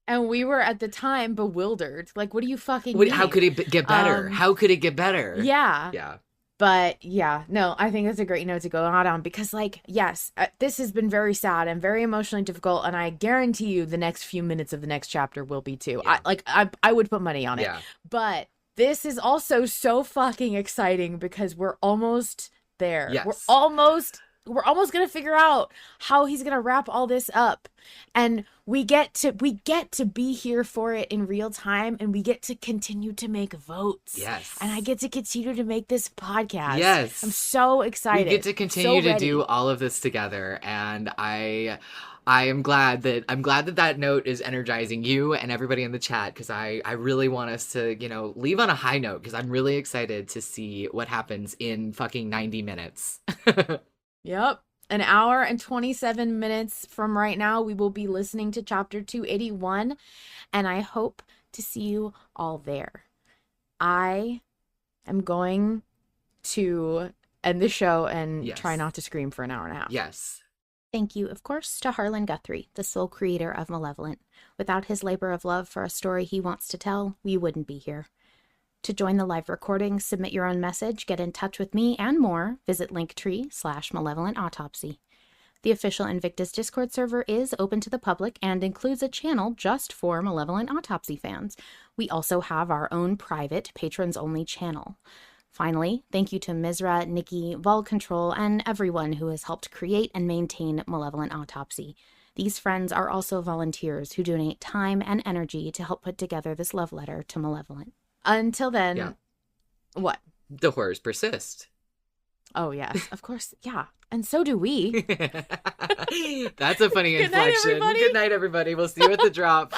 Speaker 1: And we were at the time bewildered. Like, what do you fucking mean?
Speaker 2: How could it get better? How could it get better?
Speaker 1: Yeah.
Speaker 2: Yeah.
Speaker 1: But yeah, no, I think that's a great note to go out on, because like, yes, this has been very sad and very emotionally difficult, and I guarantee you the next few minutes of the next chapter will be too.
Speaker 2: Yeah.
Speaker 1: I would put money on it.
Speaker 2: Yeah.
Speaker 1: But this is also so fucking exciting because we're almost there.
Speaker 2: Yes.
Speaker 1: We're almost gonna figure out how he's gonna wrap all this up, and we get to be here for it in real time, and we get to continue to make votes.
Speaker 2: Yes.
Speaker 1: And I get to continue to make this podcast.
Speaker 2: Yes.
Speaker 1: I'm so excited.
Speaker 2: We get to continue
Speaker 1: So
Speaker 2: to
Speaker 1: ready.
Speaker 2: do all of this together, and I am glad that note is energizing you and everybody in the chat, because I really want us to, leave on a high note, because I'm really excited to see what happens in fucking 90 minutes.
Speaker 1: Yep. An hour and 27 minutes from right now, we will be listening to chapter 281, and I hope to see you all there. I am going to end the show and try not to scream for an hour and a half.
Speaker 2: Yes.
Speaker 9: Thank you, of course, to Harlan Guthrie, the sole creator of Malevolent. Without his labor of love for a story he wants to tell, we wouldn't be here. To join the live recording, submit your own message, get in touch with me, and more, visit Linktree/Malevolent Autopsy. The official Invictus Discord server is open to the public and includes a channel just for Malevolent Autopsy fans. We also have our own private, patrons-only channel. Finally, thank you to Mizra, Nikki, Vol Control, and everyone who has helped create and maintain Malevolent Autopsy. These friends are also volunteers who donate time and energy to help put together this love letter to Malevolent. Until then,
Speaker 2: Yeah.
Speaker 9: what?
Speaker 2: The horrors persist.
Speaker 9: Oh, yes, of course. Yeah. And so do we.
Speaker 2: That's a funny
Speaker 9: Good night,
Speaker 2: inflection.
Speaker 9: everybody.
Speaker 2: Good night, everybody. We'll see you at the drop.